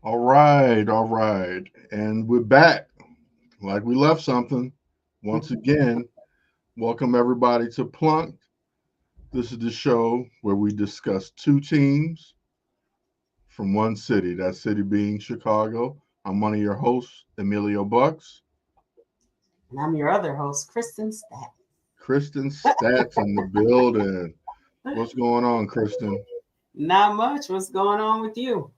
All right. And we're back like we left something. Once again, welcome everybody to Plunked. This is the show where we discuss two teams from one city, that city being Chicago. I'm one of your hosts, Emilio Bucks. And I'm your other host, Kristen Stat. Kristen Stats in the building. What's going on, Kristen? Not much. What's going on with you?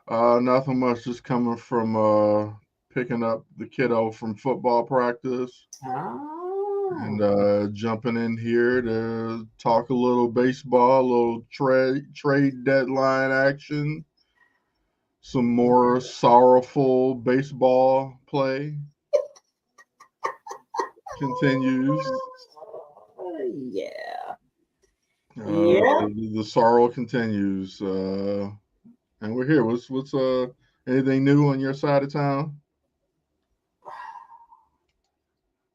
Nothing much, just coming from picking up the kiddo from football practice and Oh, jumping in here to talk a little baseball, a little trade deadline action, some more sorrowful baseball play continues. yeah. Uh, Yeah. the sorrow continues, and we're here. What's anything new on your side of town?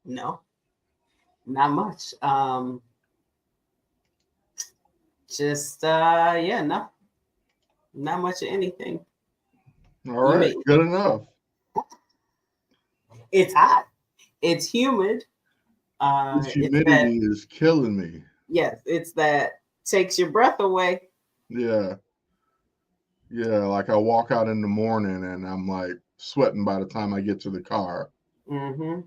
No, not much. Just yeah, no, not much of anything. All You right, made good enough. it's hot. It's humid. This It's that humidity is killing me. yes, it's that takes your breath away. Yeah, yeah. Like I walk out in the morning and I'm like sweating by the time I get to the car. Mm-hmm.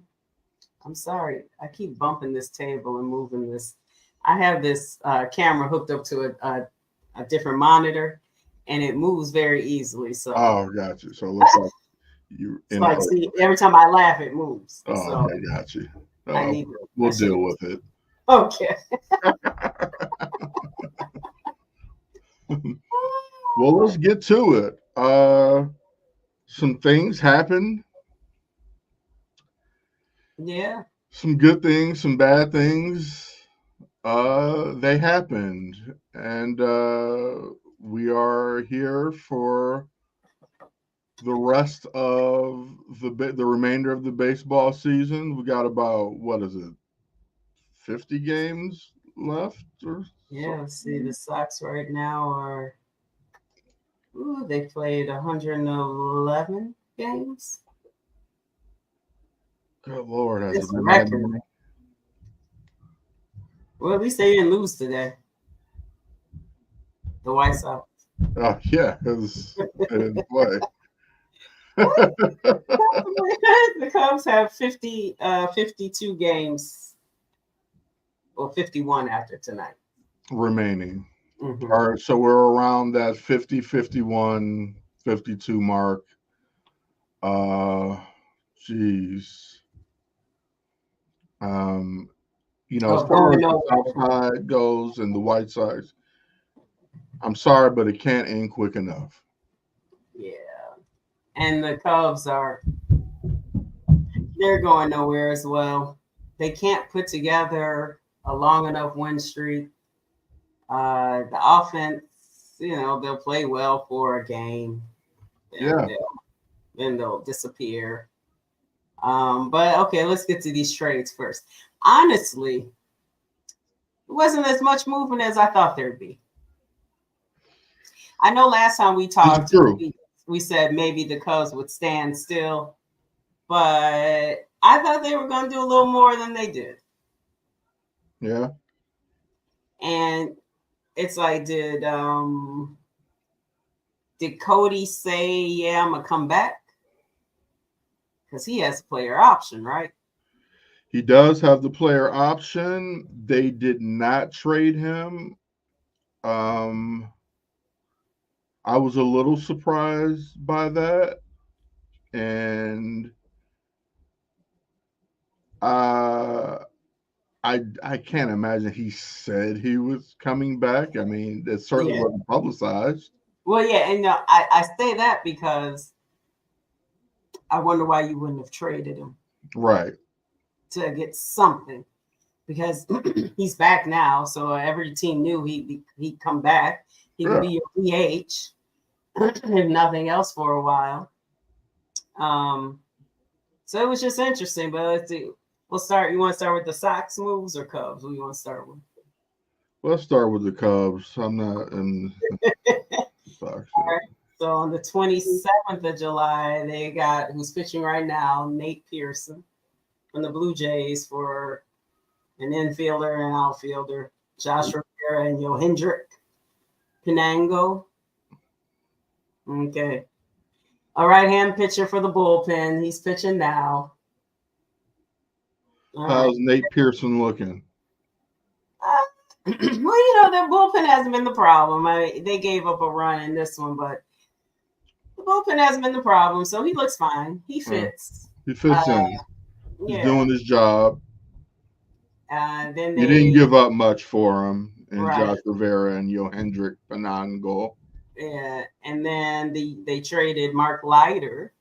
I'm sorry. I keep bumping this table and moving this. I have this camera hooked up to a different monitor, and it moves very easily. So Oh, got you. So it looks like you it's in a like, hurry. see, every time I laugh, it moves. Oh, So okay, got you. I Uh, need. I we'll should deal have. with it. Okay. Well, let's get to it. Some things happened. Yeah. Some good things, some bad things. They happened, and we are here for the rest of the remainder of the baseball season. We got about what is it, 50 games left or Yeah. See, something? the Sox right now are. Ooh, they played 111 games. Good Lord, has it It's a been that record. many? Well, at least they didn't lose today. The White Sox. Oh yeah, because they didn't play. The Cubs have 52 games or 51 after tonight. Remaining. Hmm. All right, so we're around that 50, 51, 52 mark. Uh, geez. Um, as Of far going as the nowhere. South Side goes and the White Sox, I'm sorry, but it can't end quick enough. Yeah. And the Cubs are, they're going nowhere as well. They can't put together a long enough win streak. The offense, they'll play well for a game, then Yeah, they'll disappear. But okay, let's get to these trades first. Honestly, it wasn't as much movement as I thought there'd be. I know last time we this is talked, true. we said maybe the Cubs would stand still, but I thought they were going to do a little more than they did. Yeah. And it's like, did Cody say, "Yeah, I'm gonna come back"? Because he has a player option, right? He does have the player option. They did not trade him. Um, I was a little surprised by that, and uh, I can't imagine he said he was coming back. I mean, it certainly Yeah. wasn't publicized. Well, yeah, and I say that because I wonder why you wouldn't have traded him Right. to get something because he's back now. So every team knew he'd come back. He could Yeah. be your DH if nothing else for a while. Um, so it was just interesting. But let's see. We'll start. You want to start with the Sox moves or Cubs? Who you want to start with? Let's start with the Cubs. I'm not in the Sox. All right. So on the 27th of July, they got who's pitching right now, Nate Pearson from the Blue Jays for an infielder and outfielder, Josh Rivera and Yohendrick Pinango. Okay. A right-hand pitcher for the bullpen. He's pitching now. All How's right. Nate Pearson looking? Well, the bullpen hasn't been the problem. They gave up a run in this one, but the bullpen hasn't been the problem, so he looks fine. He fits. He fits in. He's Yeah. doing his job. Then You didn't give up much for him in Right. Josh Rivera and Yohendrick Pinango. Yeah, and then they traded Mark Leiter.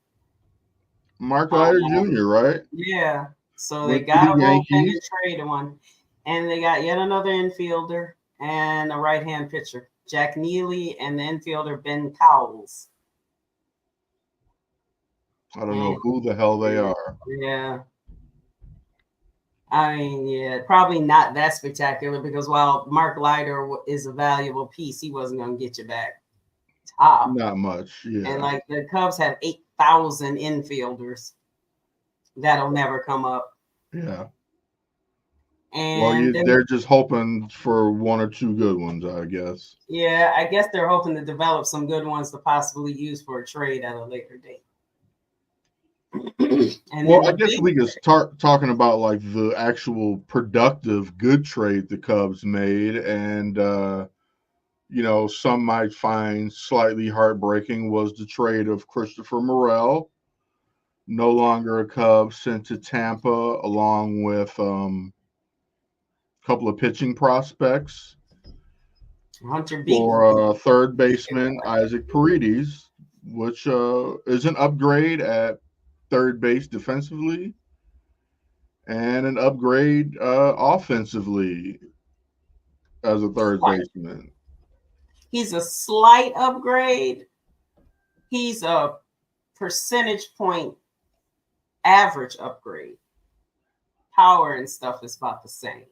Mark Leiter Jr., right? Yeah. So Went they to got the a bullpen and Yankees. traded one. And they got yet another infielder and a right-hand pitcher, Jack Neely, and the infielder Ben Cowles. I don't know who the hell they are. Yeah. I mean, yeah, probably not that spectacular because while Mark Leiter is a valuable piece, he wasn't going to get you back top. Not much, yeah. And like the Cubs have 8,000 infielders. That'll never come up. Yeah. And they're just hoping for one or two good ones, I guess. Yeah, I guess they're hoping to develop some good ones to possibly use for a trade at a later date. Well, I guess we could start talking about like the actual productive good trade the Cubs made, and some might find slightly heartbreaking was the trade of Christopher Morel, no longer a Cub, sent to Tampa along with a couple of pitching prospects Hunter for third baseman Isaac Paredes, which is an upgrade at third base defensively and an upgrade offensively as a third baseman. He's a slight upgrade. He's a percentage point average upgrade. Power and stuff is about the same.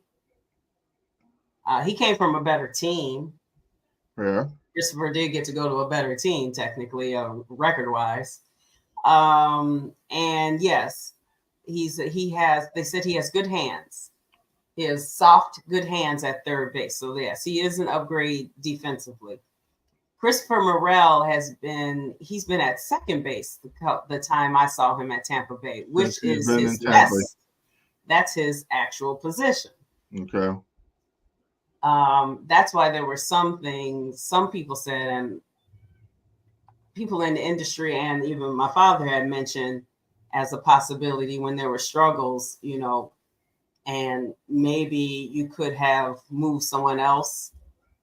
He came from a better team. Yeah. Christopher did get to go to a better team, technically, record-wise. And yes, they said he has good hands. He has soft, good hands at third base. So yes, he is an upgrade defensively. Christopher Morel he's been at second base the time I saw him at Tampa Bay, which is his best. That's his actual position. Okay. That's why there were some things some people said, and people in the industry and even my father had mentioned as a possibility when there were struggles, and maybe you could have moved someone else.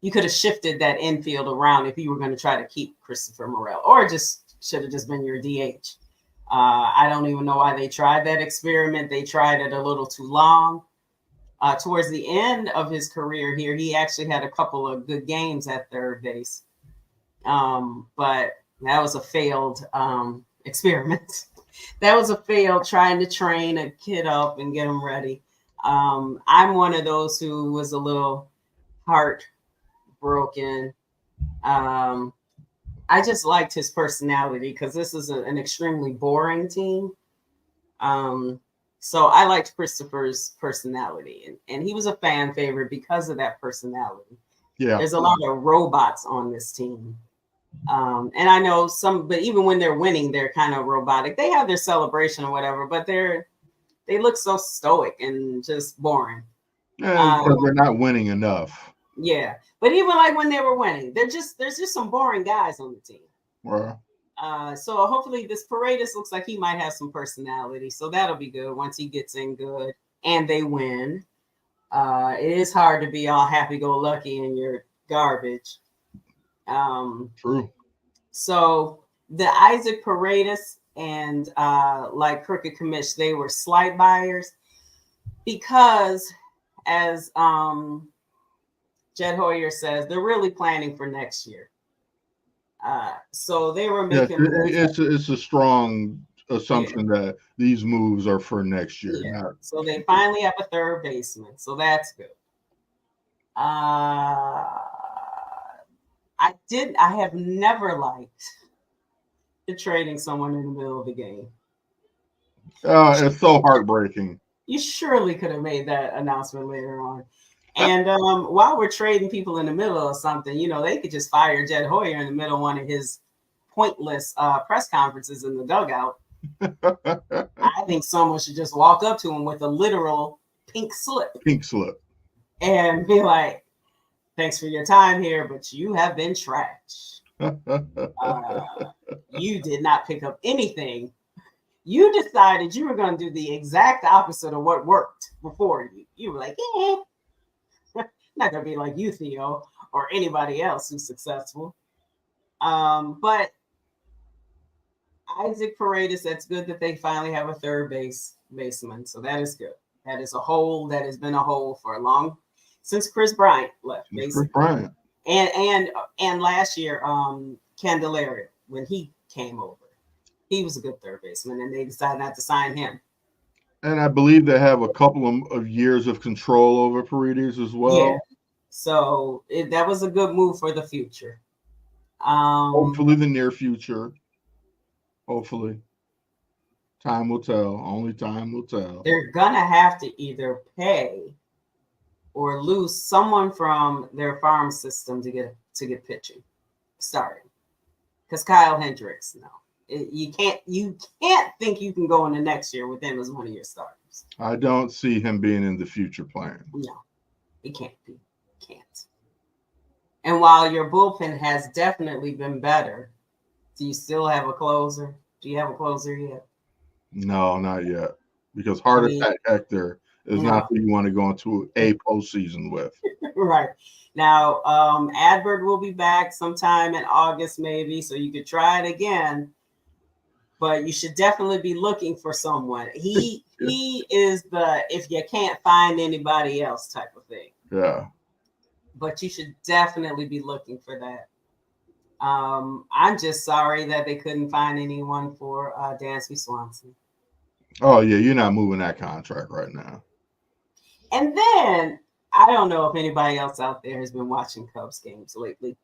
You could have shifted that infield around if you were going to try to keep Christopher Morel, or just should have just been your DH. I don't even know why they tried that experiment. They tried it a little too long. Towards the end of his career here, he actually had a couple of good games at third base. But that was a failed experiment. That was a failed trying to train a kid up and get him ready. I'm one of those who was a little heartbroken. I just liked his personality because this is an extremely boring team. So I liked Christopher's personality, and he was a fan favorite because of that personality. Yeah. There's a lot of robots on this team. And I know but even when they're winning, they're kind of robotic. They have their celebration or whatever, but they look so stoic and just boring. Yeah, because they're not winning enough. Yeah. But even like when they were winning, there's just some boring guys on the team. Wow. So hopefully this Paredes looks like he might have some personality. So that'll be good once he gets in good and they win. It is hard to be all happy-go-lucky in your garbage. True. So the Isaac Paredes and like Crooked Commish, they were slight buyers because, as Jed Hoyer says, they're really planning for next year. So they were making. It's a strong assumption that these moves are for next year. Yeah. So they finally have a third baseman, so that's good. I have never liked to trading someone in the middle of the game. It's so heartbreaking. You surely could have made that announcement later on. And while we're trading people in the middle of something, they could just fire Jed Hoyer in the middle of one of his pointless press conferences in the dugout. I think someone should just walk up to him with a literal pink slip. Pink slip. And be like, thanks for your time here, but you have been trash. You did not pick up anything. You decided you were going to do the exact opposite of what worked before you. You were like, not going to be like you, Theo, or anybody else who's successful. But Isaac Paredes, that's good that they finally have a third baseman. So that is good. That is a hole that has been a hole for a long since Chris Bryant left. Chris Bryant. And last year, Candelario, when he came over, he was a good third baseman, and they decided not to sign him. And I believe they have a couple of years of control over Paredes as well. Yeah. So that was a good move for the future. Hopefully the near future. Hopefully. Time will tell. Only time will tell. They're going to have to either pay or lose someone from their farm system to get pitching starting. Because Kyle Hendricks, no. You can't think you can go into next year with him as one of your starters. I don't see him being in the future plan. No, he can't be. Can't. And while your bullpen has definitely been better, do you still have a closer? Do you have a closer yet? No, not yet. Because Heart Attack Hector is not who you want to go into a postseason with. Right. Now, Adbert will be back sometime in August, maybe, so you could try it again. But you should definitely be looking for someone. He is the if you can't find anybody else type of thing. Yeah. But you should definitely be looking for that. I'm just sorry that they couldn't find anyone for Dansby Swanson. Oh, yeah, you're not moving that contract right now. And then, I don't know if anybody else out there has been watching Cubs games lately.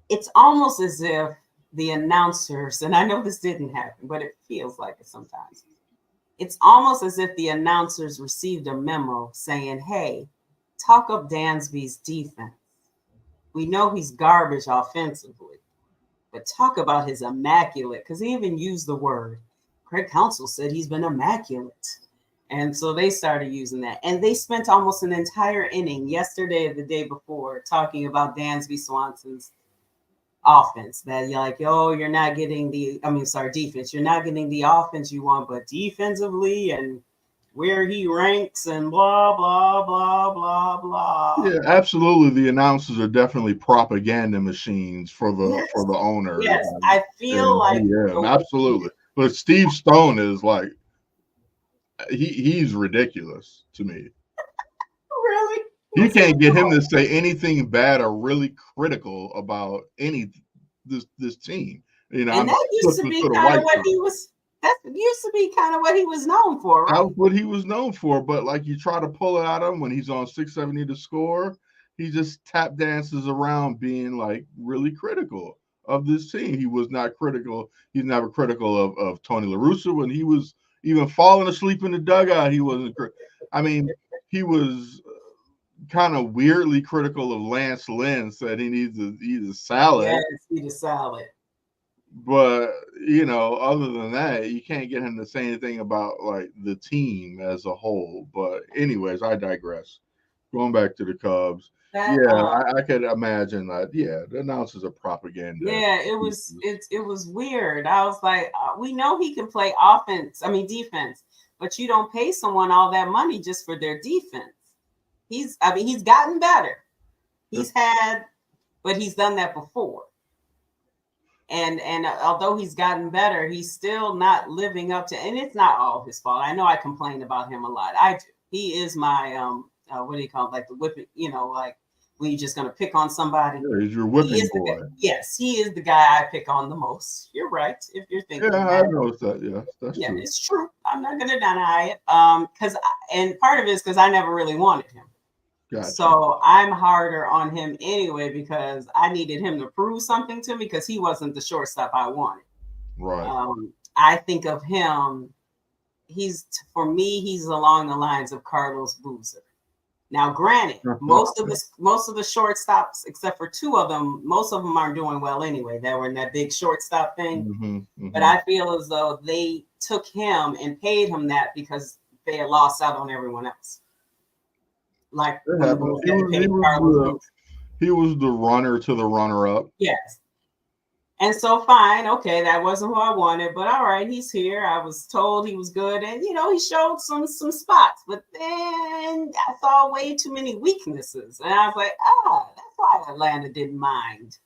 It's almost as if the announcers, and I know this didn't happen, but it feels like it sometimes. It's almost as if the announcers received a memo saying, hey, talk up Dansby's defense. We know he's garbage offensively, but talk about his immaculate, because he even used the word. Craig Counsell said he's been immaculate. And so they started using that. And they spent almost an entire inning yesterday or the day before talking about Dansby Swanson's offense. That you're like, you're not getting defense. You're not getting the offense you want, but defensively and where he ranks and blah, blah, blah, blah, blah. Yeah, absolutely. The announcers are definitely propaganda machines for the owner. Yes, I feel like absolutely. But Steve Stone is like he's ridiculous to me. Really? You can't get him to say anything bad or really critical about this team. And that used to be kind of what he was. That used to be kind of what he was known for, right? That was what he was known for. But like you try to pull it out of him when he's on 670 to score, he just tap dances around being like really critical of this team. He was not critical. He's never critical of Tony La Russa when he was even falling asleep in the dugout. He wasn't. He was kind of weirdly critical of Lance Lynn. Said he needs to eat a salad. Yes, eat a salad. But other than that, you can't get him to say anything about like the team as a whole. But anyways, I digress. Going back to the Cubs. I could imagine that. Yeah, the announcers are propaganda. Yeah, it was weird. I was like, we know he can play defense, but you don't pay someone all that money just for their defense. He's gotten better. But he's done that before. And although he's gotten better, he's still not living up to. And it's not all his fault. I know I complain about him a lot. I do. He is my what do you call it? Like the whipping, like when you're just gonna pick on somebody. Yeah, he's your whipping boy. Yes, he is the guy I pick on the most. You're right. If you're thinking, I noticed that. Yeah, that's true. It's true. I'm not gonna deny it. And part of it is because I never really wanted him. Gotcha. So I'm harder on him anyway because I needed him to prove something to me because he wasn't the shortstop I wanted. Right. I think of him. For me, he's along the lines of Carlos Boozer. Now, granted, most of the shortstops, except for two of them, most of them aren't doing well anyway. They were in that big shortstop thing. But I feel as though they took him and paid him that because they had lost out on everyone else. Like It when the happens. Bulls had to pay Carlos Boozer. He was the runner to the runner-up. Yes. And so fine, okay, that wasn't who I wanted, but all right, he's here. I was told he was good, and he showed some spots, but then I saw way too many weaknesses, and I was like, that's why Atlanta didn't mind.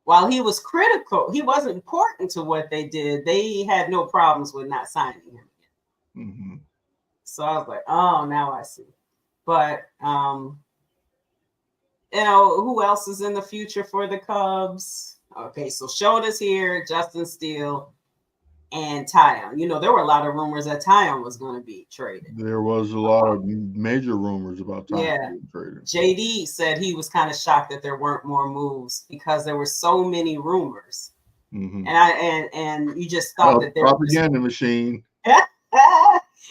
While he was critical, he wasn't important to what they did. They had no problems with not signing him. Mm-hmm. So I was like, oh, now I see. But who else is in the future for the Cubs? Okay, so Shota's here, Justin Steele, and Tyon. There were a lot of rumors that Tyon was going to be traded. There was a lot of major rumors about Tyon being traded. JD said he was kind of shocked that there weren't more moves because there were so many rumors. Mm-hmm. And you just thought that there propaganda machine.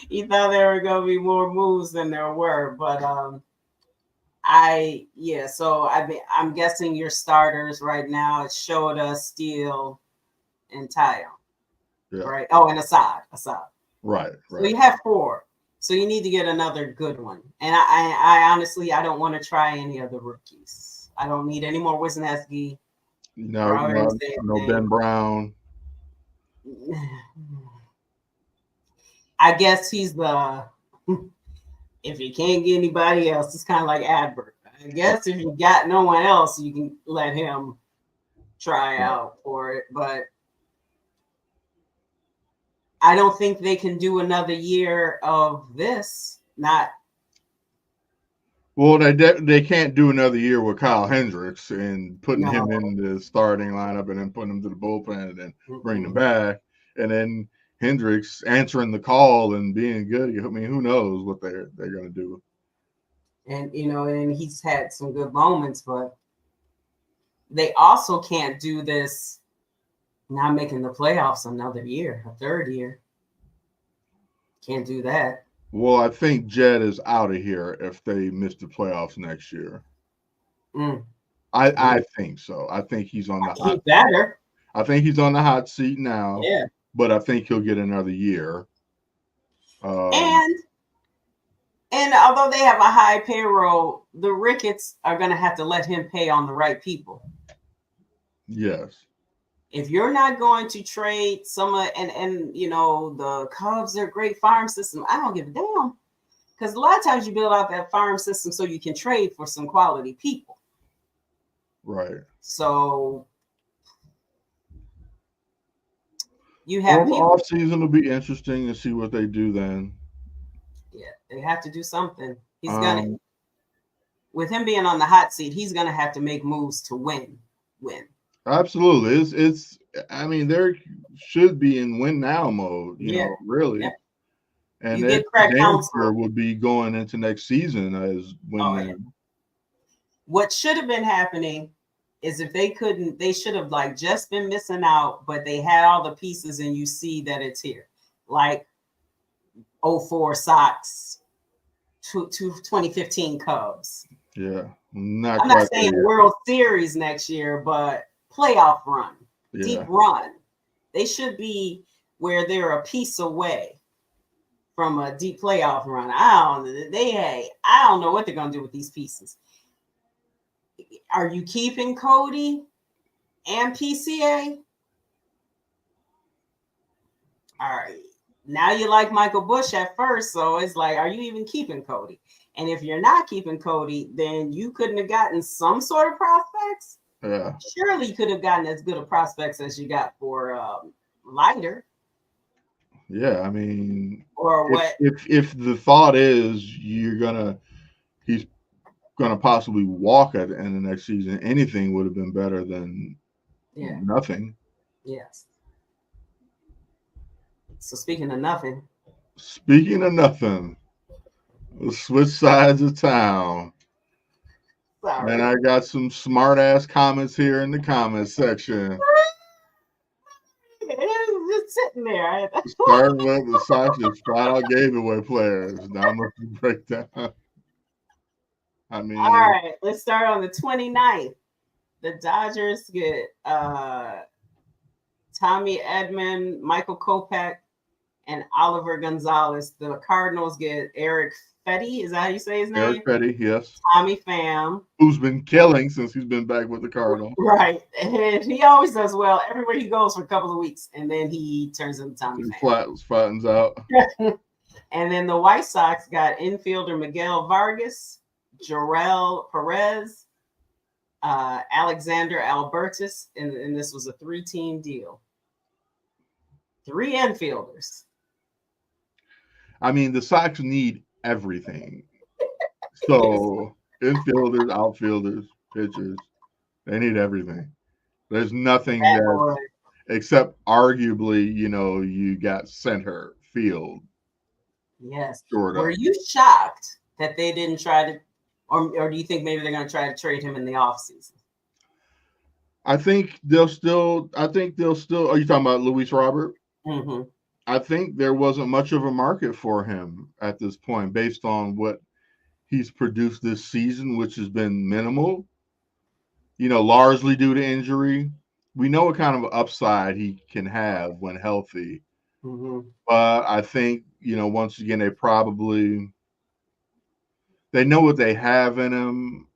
You thought there were going to be more moves than there were, but so I'm guessing your starters right now it's Shota, Steele, and Tyon. Yeah. Right. Oh, and Assad. Right. So you have 4. So you need to get another good one. And I honestly I don't want to try any of the rookies. I don't need any more Wisniewski. No Ben Brown. I guess he's the if you can't get anybody else, it's kind of like Adbert. I guess if you got no one else, you can let him try out for it. But I don't think they can do another year of this. Well, they can't do another year with Kyle Hendricks and putting him in the starting lineup and then putting him to the bullpen and then bringing him back. And then Hendricks answering the call and being good. I mean, who knows what they're going to do. And, and he's had some good moments, but they also can't do this not making the playoffs another year, a third year. Can't do that. Well, I think Jed is out of here if they miss the playoffs next year. I think so. I think he's on the hot seat. Better. I think he's on the hot seat now. Yeah. But I think he'll get another year. And although they have a high payroll, the Ricketts are going to have to let him pay on the right people. Yes. If you're not going to trade and the Cubs are a great farm system, I don't give a damn. Because a lot of times you build out that farm system so you can trade for some quality people. Right. So you have off season will be interesting to see what they do then. Yeah, they have to do something. He's gonna, with him being on the hot seat, he's gonna have to make moves to win. Absolutely, it's. I mean, there should be in win now mode. You know, really. Yeah. And that danger would be going into next season as win now. Yeah. What should have been happening is if they couldn't, they should have just been missing out, but they had all the pieces, and you see that it's here, like 04 Sox, 2015 Cubs. Yeah, I'm not saying World Series next year, but playoff run, deep run. They should be where they're a piece away from a deep playoff run. I don't know what they're gonna do with these pieces. Are you keeping Cody and PCA? All right. Now you like Michael Busch at first, so it's like, are you even keeping Cody? And if you're not keeping Cody, then you couldn't have gotten some sort of prospects. Yeah. Surely you could have gotten as good of prospects as you got for Leiter. Yeah, I mean, or what? If the thought is he's gonna possibly walk at the end of next season, anything would have been better than nothing. Yes. So speaking of nothing. Switch sides of town. And Sorry. I got some smart ass comments here in the comments section. It was just sitting there. Starting with the Sox just flat out gave away players. Now I'm going to break down. I All mean, right, let's start on the 29th. The Dodgers get Tommy Edman, Michael Kopech, and Oliver Gonzalez. The Cardinals get Eric Fetty. Is that how you say his Eric name? Petty, yes. Tommy Pham. Who's been killing since he's been back with the Cardinals. Right. And he always does well everywhere he goes for a couple of weeks. And then he turns into Tommy Pham. Flattens out. And then the White Sox got infielder Miguel Vargas, Jorel Perez, Alexander Albertus, and this was a 3-team deal. 3 infielders. I mean, the Sox need everything. So infielders, outfielders, pitchers, they need everything. There's nothing that, except arguably, you got center field. Yes. Were you shocked that they didn't try to, or do you think maybe they're going to try to trade him in the offseason? I think they'll still. Are you talking about Luis Robert? Mm-hmm. I think there wasn't much of a market for him at this point based on what he's produced this season, which has been minimal, largely due to injury. We know what kind of upside he can have when healthy. Mm-hmm. But I think, once again, they know what they have in him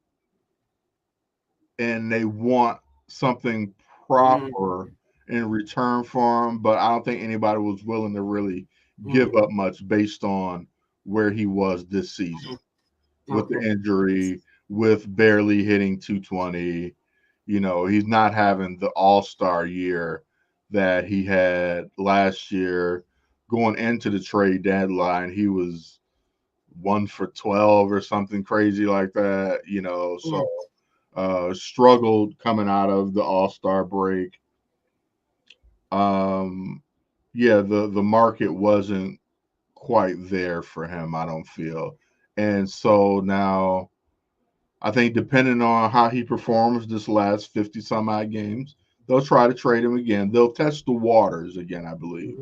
and they want something proper in return for him. But I don't think anybody was willing to really give up much based on where he was this season with the injury, with barely hitting 220. He's not having the all-star year that he had last year. Going into the trade deadline, he was 1 for 12 or something crazy like that, so struggled coming out of the all-star break. The market wasn't quite there for him, I don't feel. And so now I think depending on how he performs this last 50 some odd games, they'll try to trade him again. They'll test the waters again, I believe,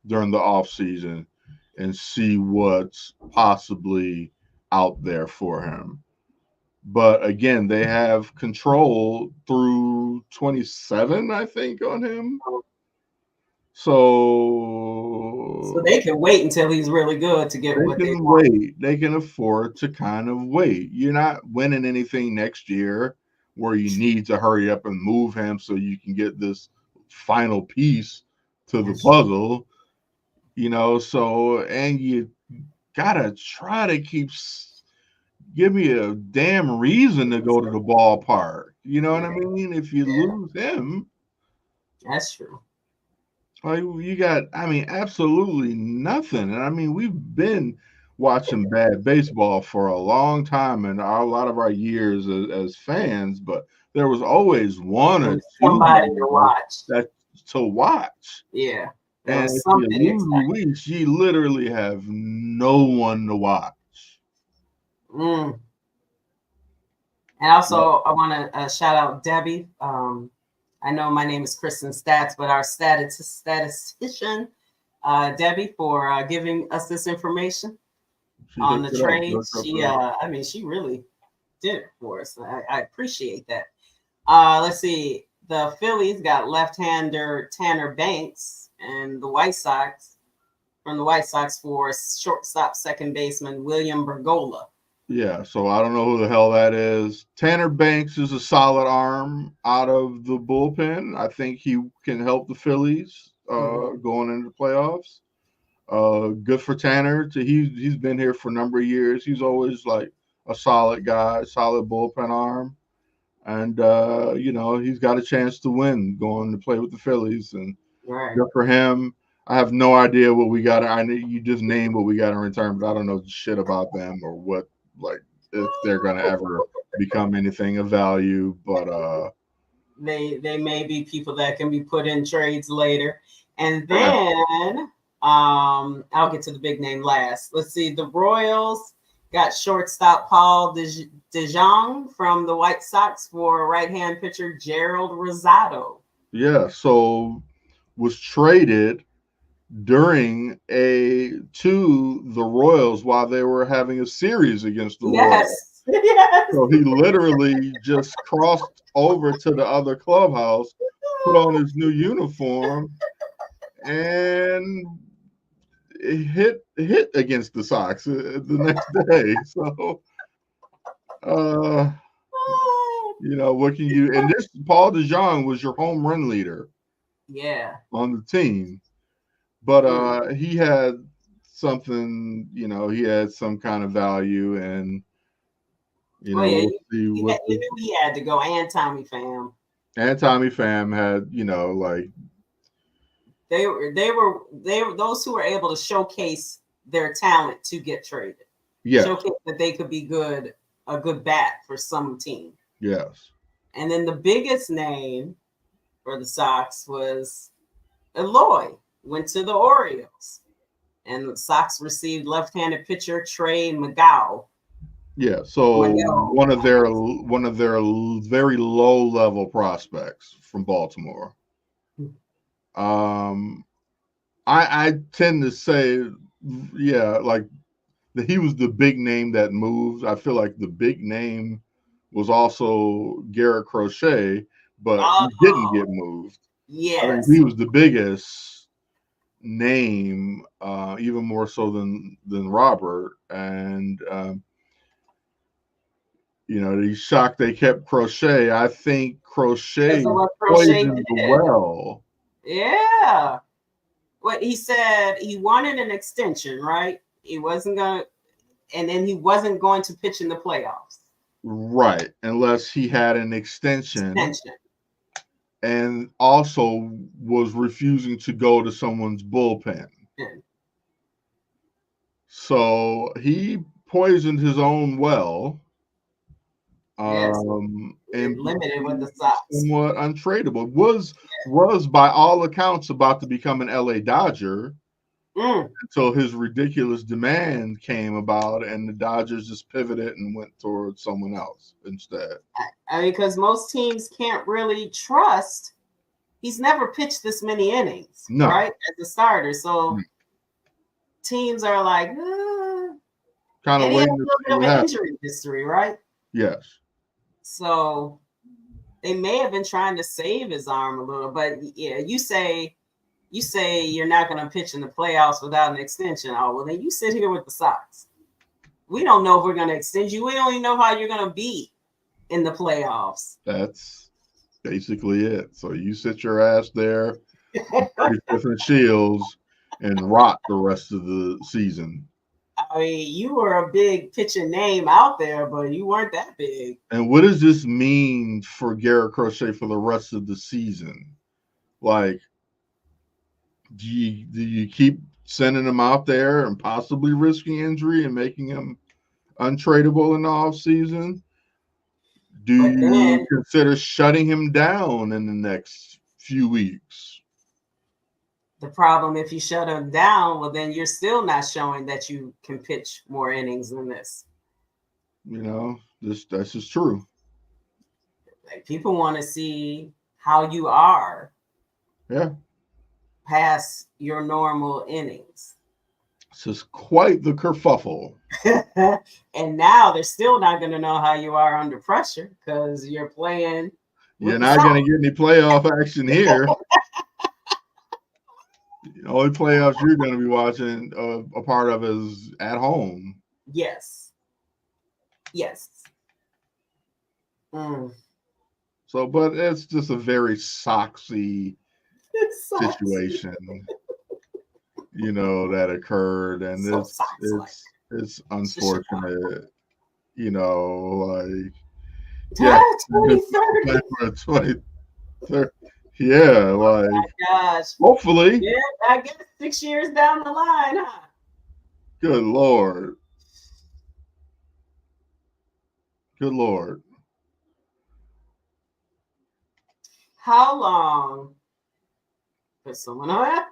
during the offseason and see what's possibly out there for him. But again, they have control through 27, I think, on him. So they can wait until he's really good to get what they want. They can afford to kind of wait. You're not winning anything next year where you need to hurry up and move him so you can get this final piece to the puzzle, so, and you gotta try to give me a damn reason to go to the ballpark. You know what I mean? If you lose him. That's true. Like you got, absolutely nothing. And we've been watching bad baseball for a long time and a lot of our years as fans, but there was always one or two somebody to watch. Yeah. And if you lose Luis, you literally have no one to watch. And also, I want to shout out Debbie. I know my name is Kristen Stats, but our statistician, Debbie, for giving us this information on the trade. She really did it for us. I appreciate that. Let's see. The Phillies got left-hander Tanner Banks, and the White Sox for shortstop second baseman William Bergolla. Yeah, so I don't know who the hell that is. Tanner Banks is a solid arm out of the bullpen. I think he can help the Phillies going into the playoffs. Good for Tanner. He's been here for a number of years. He's always like a solid guy, solid bullpen arm. And, he's got a chance to win going to play with the Phillies. And good for him. I have no idea what we got. You just named what we got in return, but I don't know shit about them or what, like, if they're going to ever become anything of value. But they may be people that can be put in trades later. And then I'll get to the big name last. Let's see. The Royals got shortstop Paul DeJong from the White Sox for right-hand pitcher Gerald Rosado. Yeah, so was traded during to the Royals while they were having a series against the Royals. Yes. Yes. So he literally just crossed over to the other clubhouse, put on his new uniform, and hit against the Sox the next day. So, what can you? And this Paul DeJong was your home run leader. Yeah. On the team, but he had something. He had some kind of value, and we'll see what. You knew he had to go, and Tommy Pham. And Tommy Pham had, like they were those who were able to showcase their talent to get traded. Yeah. Showcase that they could be a good bat for some team. Yes. And then the biggest name for the Sox was Eloy, went to the Orioles. And the Sox received left-handed pitcher Trey McGow. Yeah, so one of their very low-level prospects from Baltimore. I tend to say, yeah, like he was the big name that moved. I feel like the big name was also Garrett Crochet, but he didn't get moved. Yes. I think he was the biggest name, even more so than Robert. And he's shocked they kept Crochet. I think Crochet poisoned the well. Yeah. What he said, he wanted an extension, right? He wasn't going to, and then he wasn't going to pitch in the playoffs. Right, unless he had an extension. And also was refusing to go to someone's bullpen. So he poisoned his own well. And limited with the Sox. Somewhat untradeable. Was by all accounts about to become an LA Dodger. Until his ridiculous demand came about, and the Dodgers just pivoted and went towards someone else instead. Because most teams can't really trust. He's never pitched this many innings, right, as a starter. So teams are like, kind of waiting to see what happens. Injury history, right? Yes. So they may have been trying to save his arm a little, but yeah, you say you're not going to pitch in the playoffs without an extension. Oh, well, then you sit here with the Sox. We don't know if we're going to extend you. We don't even know how you're going to be in the playoffs. That's basically it. So you sit your ass there, different shields, and rot the rest of the season. I mean, you were a big pitching name out there, but you weren't that big. And what does this mean for Garrett Crochet for the rest of the season? Like, do you keep sending him out there and possibly risking injury and making him untradeable in the offseason? Do you consider shutting him down in the next few weeks? The problem, if you shut him down, well, then you're still not showing that you can pitch more innings than this. That's just true. Like, people want to see how you are. Yeah. Past your normal innings. This is quite the kerfuffle. And now they're still not going to know how you are under pressure because you're playing. You're not going to get any playoff action here. The only playoffs you're going to be watching a part of is at home. Yes. So, but it's just a very Soxy situation, that occurred, and it's unfortunate, like 2030. Yeah, like, oh my gosh. Hopefully. Yeah, I guess 6 years down the line, huh? Good Lord. How long? Put someone on that.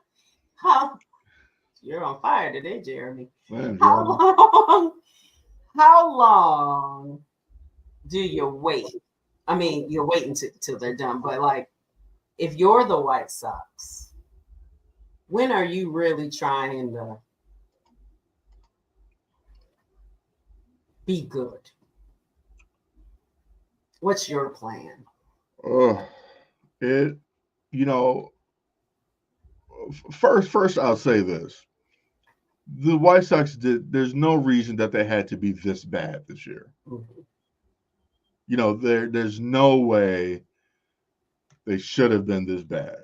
You're on fire today, Jeremy. Man, How Jeremy. long? How long do you wait? I mean, you're waiting till they're done, but like, if you're the White Sox, when are you really trying to be good? What's your plan? Oh, it, you know, first I'll say this. The White Sox there's no reason that they had to be this bad this year. Mhm. There's no way they should have been this bad.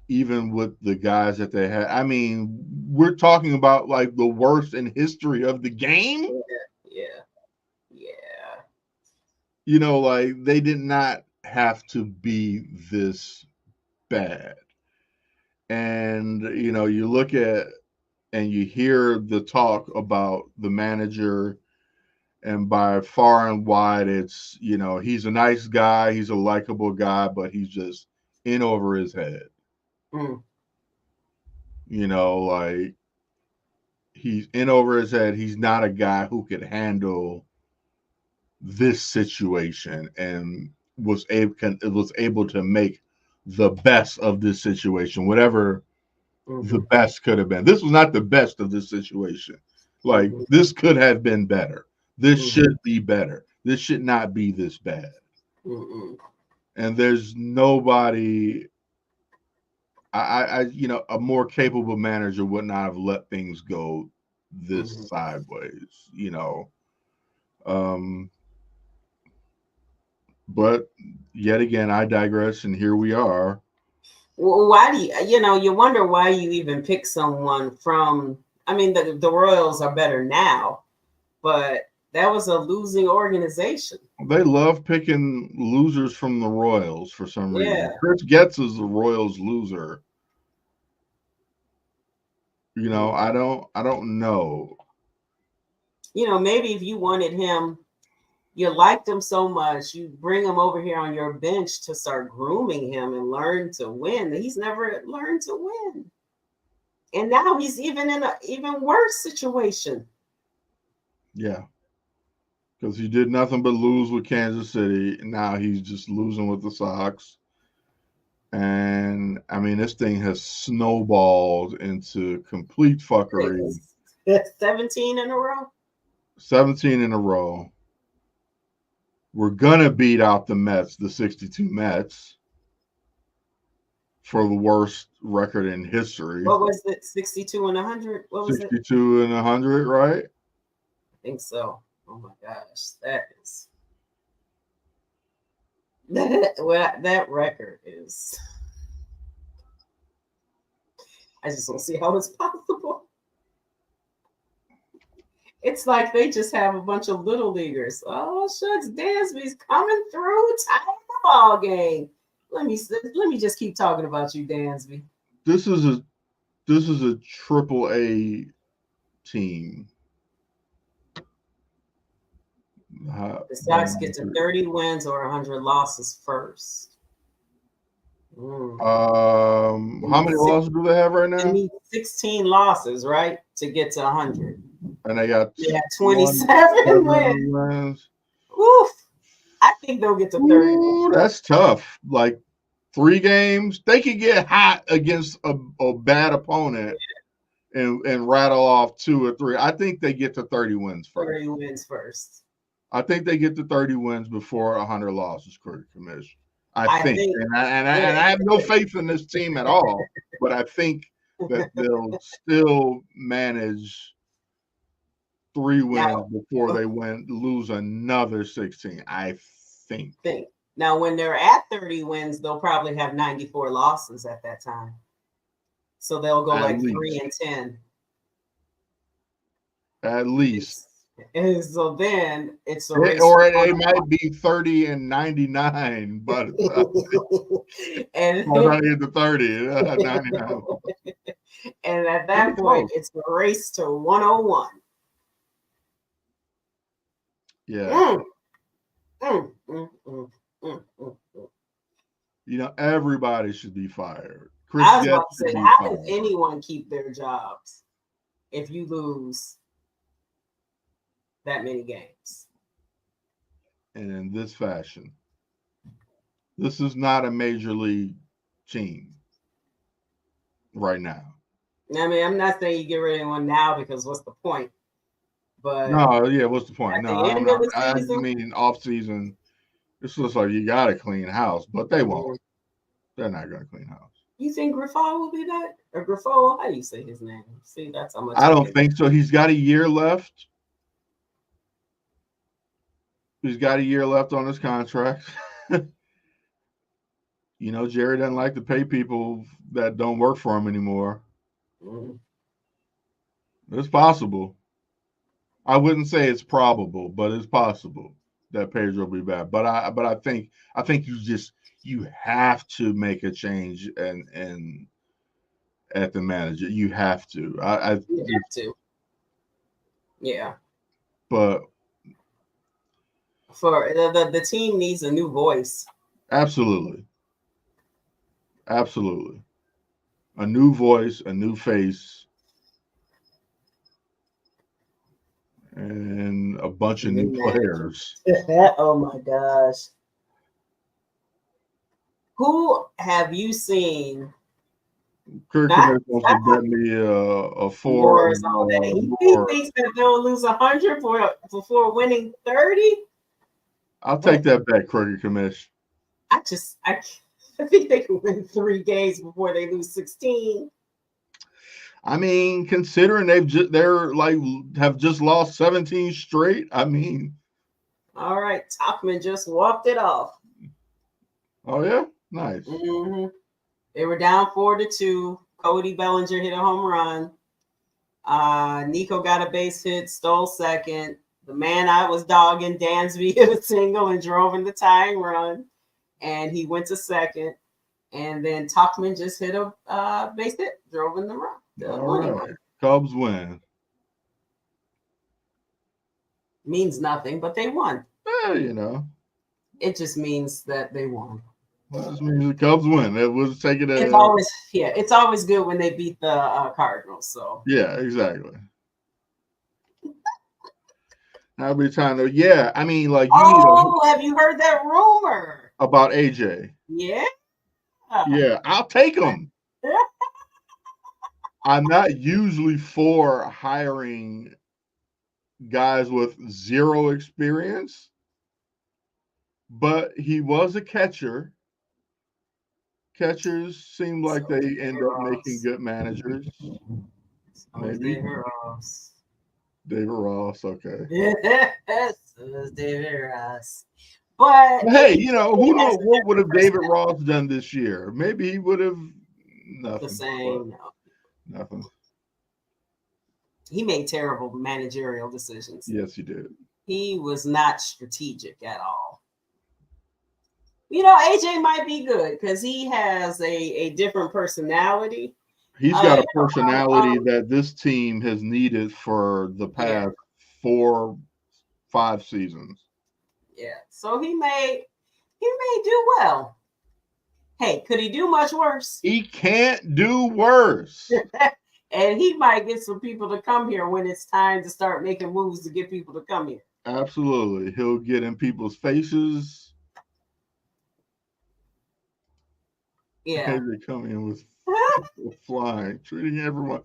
Even with the guys that they had. I mean, we're talking about like the worst in history of the game. Yeah, yeah. Like they did not have to be this bad. And you look at and you hear the talk about the manager, and by far and wide it's he's a nice guy, he's a likable guy, but he's just in over his head. Mm. Like he's in over his head. He's not a guy who could handle this situation and was able to make the best of this situation, whatever the Mhm. best could have been. This was not the best of this situation. Like Mhm. this could have been better. This Mhm. should be better. This should not be this bad. Mhm. And there's nobody. A more capable manager would not have let things go this Mhm. sideways. Um, but yet again, I digress, and here we are. Well, why do you wonder why you even pick someone from? I mean, the Royals are better now, but that was a losing organization. They love picking losers from the Royals for some reason. Yeah. Chris Getz is the Royals loser. Mm. I don't know. Maybe if you wanted him, you liked him so much, you bring him over here on your bench to start grooming him and learn to win. He's never learned to win. And now he's even in an even worse situation. Yeah, because he did nothing but lose with Kansas City. Now he's just losing with the Sox. And I mean, this thing has snowballed into complete fuckery. 17 in a row. 17 in a row. We're gonna beat out the Mets, the 62 Mets, for the worst record in history. What was it? 62 and 100? What was it? 62 and 100, right? I think so. Oh my gosh. That record is, I just don't see how it's possible. It's like they just have a bunch of little leaguers. Oh shucks, Dansby's coming through, tying the ball game. Let me just keep talking about you, Dansby. This is a triple A team. The Sox get to 30 wins or 100 losses first. Mm. How many losses do they have right They now? need 16 losses, right, to get to 100. And they got They had 27 wins. wins. Oof. I think they'll get to 30. Ooh, that's tough. Like 3 games, they could get hot against a bad opponent and rattle off 2 or 3. I think they get to 30 wins first. 30 wins first. I think they get to 30 wins before 100 losses, Commish. I I think, think, and I have no faith in this team at all. But I think that they'll still manage 3 wins now, before they lose another 16. I think. now, when they're at 30 wins, they'll probably have 94 losses at that time. So they'll go At like least. 3 and 10. At least. And so then it's a race. Or it might be 30 and 99, but and I hit the 30, 99. And at that point, it's a race to 101. Yeah. Mm. Everybody should be fired. Chris I was Getz about to should say, be how does fired. anyone keep their jobs if you lose that many games? And in this fashion, this is not a major league team right now. I mean, I'm not saying you get rid of anyone now because what's the point? But No, yeah, what's the point? at No, the end of the I season, mean off season. This looks like you got to clean house, but they won't. mm, They're not going to clean house. you think Griffo will be that? Or Griffo, how do you say his name? See, that's how much I I don't can. think so. He's got a year left. He's got a year left on his contract. You know, Jerry doesn't like to pay people that don't work for him anymore. Mm. It's possible. I wouldn't say it's probable, but it's possible that Pedro will be back. But I think you have to make a change and at the manager. You have to. You have to. Yeah. But For the team needs a new voice. absolutely. Absolutely. A new voice, a new face, and a bunch of new New manager. players. Oh my gosh. Who have you seen? Kirk Not, Commit wants to bet me a four Moore's all day. He more. thinks that they'll lose 100 before winning 30. I'll take that bet, Cricket Commish. I think they can win 3 games before they lose 16. I mean, considering they're like have just lost 17 straight. I mean, All right, Topman just walked it off. oh yeah, nice. Mm-hmm. They were down 4-2. Cody Bellinger hit a home run. Nico got a base hit, stole second. The man I was dogging, Dansby, hit a single and drove in the tying run. And he went to second. And then Topman just hit a base hit, drove in the run. All right, Cubs win. Means nothing, but they won. You know, It just means that they won. that just means the Cubs win. It was taking It's always it's always good when they beat the Cardinals. So yeah, exactly. I'll be trying to I mean, like you need have you heard that rumor? about AJ. Yeah. Yeah, I'll take him. I'm not usually for hiring guys with zero experience, but he was a catcher. Catchers seem like they end up making good managers. Maybe David Ross, okay. Yes, it was David Ross. But hey, you know, who knows what would have David Ross done this year? Maybe he would have nothing. The same. Nothing. He made terrible managerial decisions. Yes, he did. He was not strategic at all. You know, AJ might be good because he has a different personality. He's got a personality that this team has needed for the past 4-5 seasons. Yeah, so he may do well. Hey, could he do much worse? He can't do worse. And he might get some people to come here when it's time to start making moves to get people to come here. Absolutely. He'll get in people's faces. Yeah. They come in with flying, treating everyone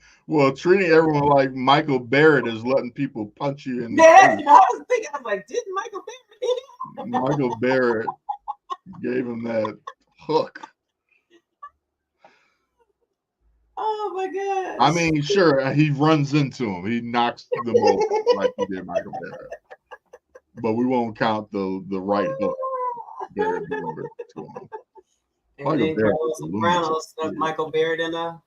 like Michael Barrett is letting people punch you in the face. I was thinking, I was like, didn't Michael Barrett hit him? Michael Barrett gave him that hook. Oh my gosh. I mean, sure, he runs into him. He knocks them over like he did Michael Barrett. But we won't count the right hook Barrett delivered to him. And Michael then Carlos Zambrano stuck Michael Barrett in a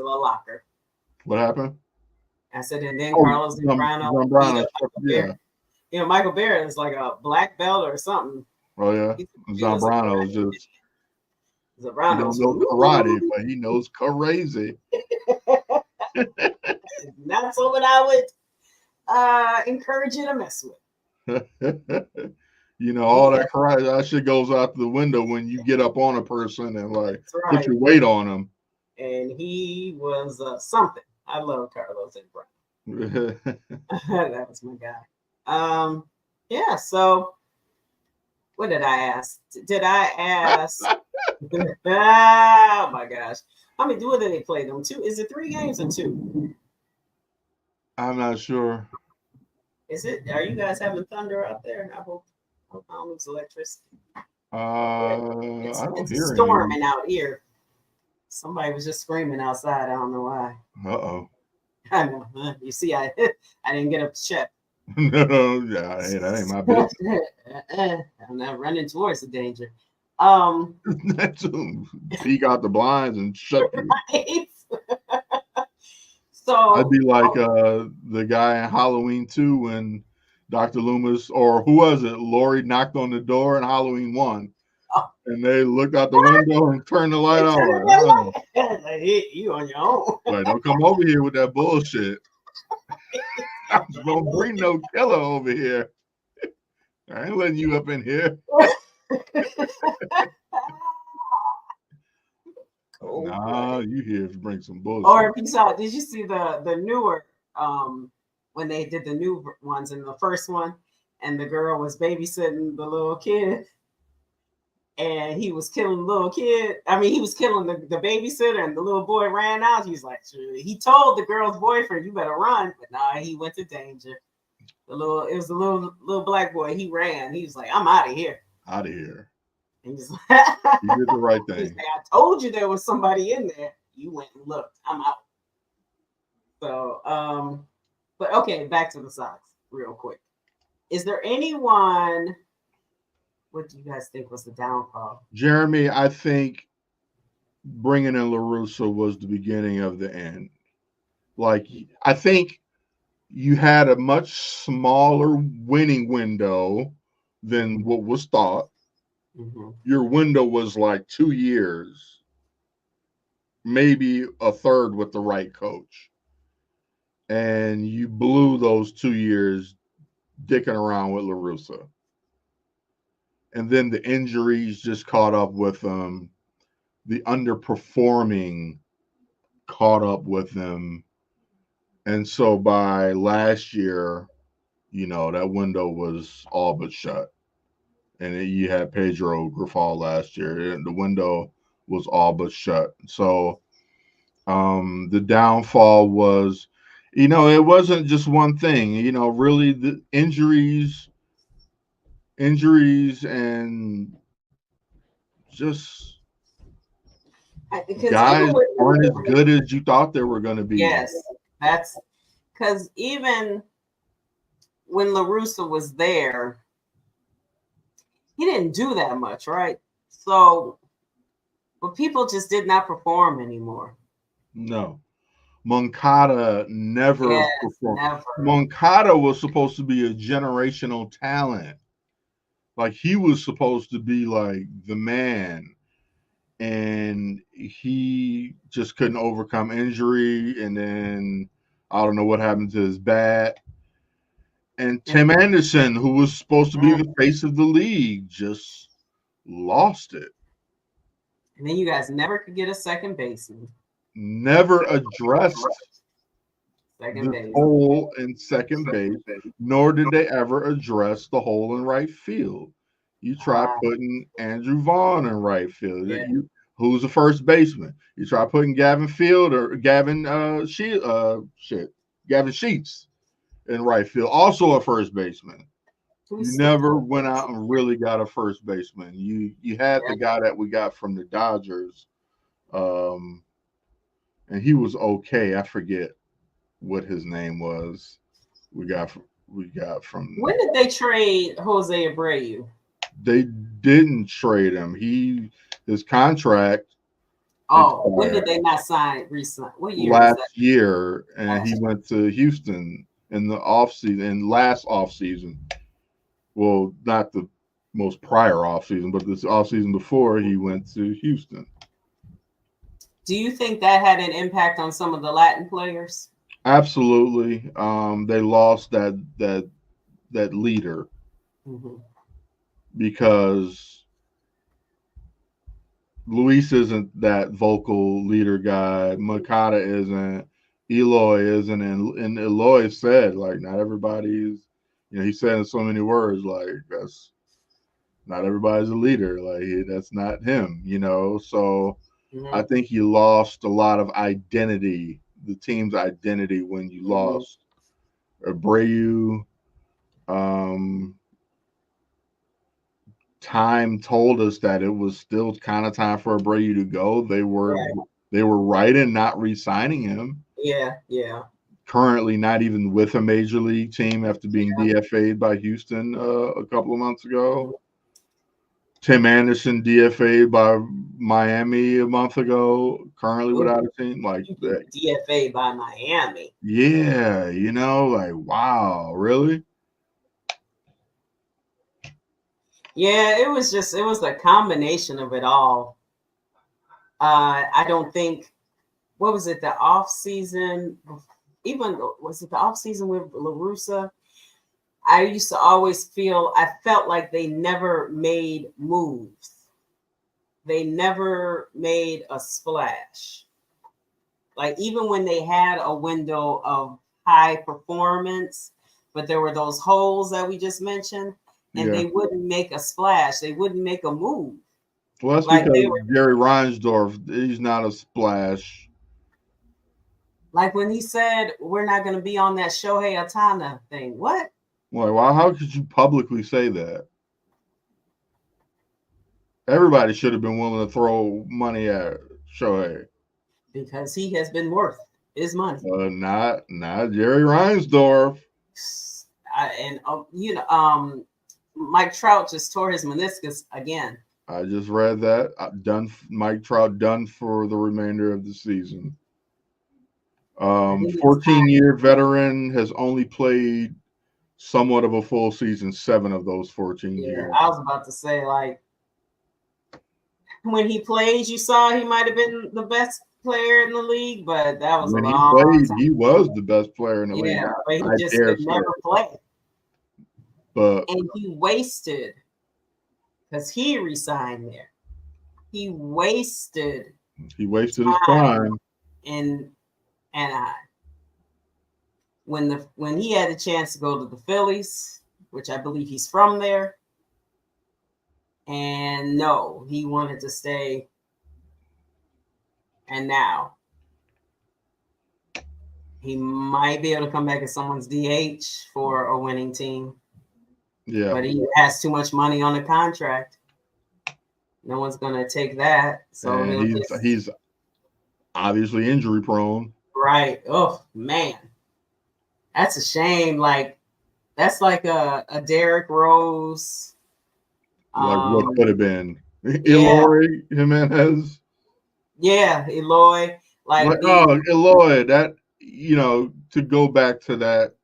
locker. What happened? I said, and then Carlos Zambrano yeah. You know, Michael Barrett is like a black belt or something. Oh yeah, Zambrano is just. Zambrano knows karate, but he knows crazy. Not someone I would encourage you to mess with. All that karate, that shit goes out the window when you get up on a person and like put your weight on them. And he was something. I love Carlos and Brown. That was my guy. Yeah. So, what did I ask? Did I ask? Oh my gosh! How many? What did they play them? 2? Is it 3 games or 2? I'm not sure. Is it? Are you guys having thunder out there? I hope I don't lose electricity. I don't It's hear storming out here. Somebody was just screaming outside. I don't know why. Uh-oh. I know. You see, I didn't get up to check. No, yeah, hey, that ain't my business. I'm not running towards the danger. Peek out the blinds and shut the. Right? So I'd be like the guy in Halloween 2 when Dr. Loomis, or who was it? Laurie knocked on the door in Halloween 1. And they looked out the window and turned the light on. Like, you on your own. Like, don't come over here with that bullshit. Don't bring no killer over here. I ain't letting you up in here. Nah, you here to bring some bullshit. Or if you saw, did you see the newer when they did the new ones in the first one, and the girl was babysitting the little kid, and he was killing the little kid. I mean, he was killing the babysitter, and the little boy ran out. He was like, he told the girl's boyfriend, "You better run," but nah, he went to danger. It was the little black boy. He ran. He was like, "I'm out of here." Out of here. He's like, he did the right thing. Like, I told you there was somebody in there. You went and looked. I'm out. So, but okay, back to the Sox real quick. Is there anyone? What do you guys think was the downfall? Jeremy, I think bringing in La Russa was the beginning of the end. Like, I think you had a much smaller winning window than what was thought. Mm-hmm. Your window was like 2 years, maybe a third with the right coach. And you blew those 2 years dicking around with La Russa. And then the injuries just caught up with them. The underperforming caught up with them. And so by last year, that window was all but shut. And you had Pedro Grifol last year, and the window was all but shut. So the downfall was, it wasn't just one thing. Really the injuries and just guys aren't as good as you thought they were going to be. Yes, that's because even when La Russa was there, he didn't do that much, right? So, but people just did not perform anymore. No. Moncada never performed. Never. Moncada was supposed to be a generational talent. Like, he was supposed to be like the man. And he just couldn't overcome injury. And then I don't know what happened to his bat. And Tim Anderson, who was supposed to be the face of the league, just lost it. And then you guys never could get a second baseman. Never addressed the hole in second base, nor did they ever address the hole in right field. You try putting Andrew Vaughn in right field. Yeah. Who's the first baseman? You try putting Gavin Sheets in right field, also a first baseman. You never went out and really got a first baseman. You had the guy that we got from the Dodgers, and he was okay. I forget what his name was. We got from. When did they trade Jose Abreu? They didn't trade him. His contract. When did they not re-sign? What year? Last year, and he went to Houston in the last offseason. Well, not the most prior offseason, but this offseason before, he went to Houston. Do you think that had an impact on some of the Latin players? Absolutely. They lost that leader. Mm-hmm. because Luis isn't that vocal leader guy. Makata isn't. Eloy isn't. And Eloy said, like, not everybody's, he said in so many words, like, that's not everybody's a leader. Like, that's not him, So I Mm-hmm. think you lost a lot of identity, the team's identity, when you Mm-hmm. lost Abreu. Um, Time told us that it was still kind of time for Abreu to go. Right. They were right in not re-signing him. Yeah. Yeah. Currently, not even with a major league team after being DFA'd by Houston a couple of months ago. Mm-hmm. Tim Anderson DFA'd by Miami a month ago. Currently Ooh, without a team like you that. get DFA by Miami. Yeah, like wow, really? Yeah, it was a combination of it all. I don't think, what was it, the off season, even was it the off season with LaRussa? I used to always I felt like they never made moves. They never made a splash. Like even when they had a window of high performance, but there were those holes that we just mentioned, and Yeah. they wouldn't make a splash. They wouldn't make a move. Well, that's Like because they were Jerry Reinsdorf, he's not a splash. like when he said we're not going to be on that Shohei Ohtani thing. What? Like, wow, how could you publicly say that? Everybody should have been willing to throw money at Shohei. Because he has been worth his money. Not Jerry Reinsdorf. Mike Trout just tore his meniscus again. I just read that. Done. Mike Trout done for the remainder of the season. I think it's 14-year veteran has only played somewhat of a full season 7 of those 14 yeah. years. I was about to say like when he plays, you saw he might have been the best player in the league, but that was a When he long played, time. he was the best player in the league. Yeah, but he I just dare could say. never play, But and he wasted because he resigned there. He wasted he wasted his time prime. in Anaheim. When he had a chance to go to the Phillies, which I believe he's from there, and no, he wanted to stay. And now he might be able to come back as someone's DH for a winning team, Yeah. but he has too much money on the contract. No one's gonna take that. So And he's obviously injury prone. right. Oh man, that's a shame. Like that's like a Derrick Rose. Like what could have been. Yeah, Eloy Jimenez. yeah, Eloy. Like Like, the oh, Eloy, that, to go back to that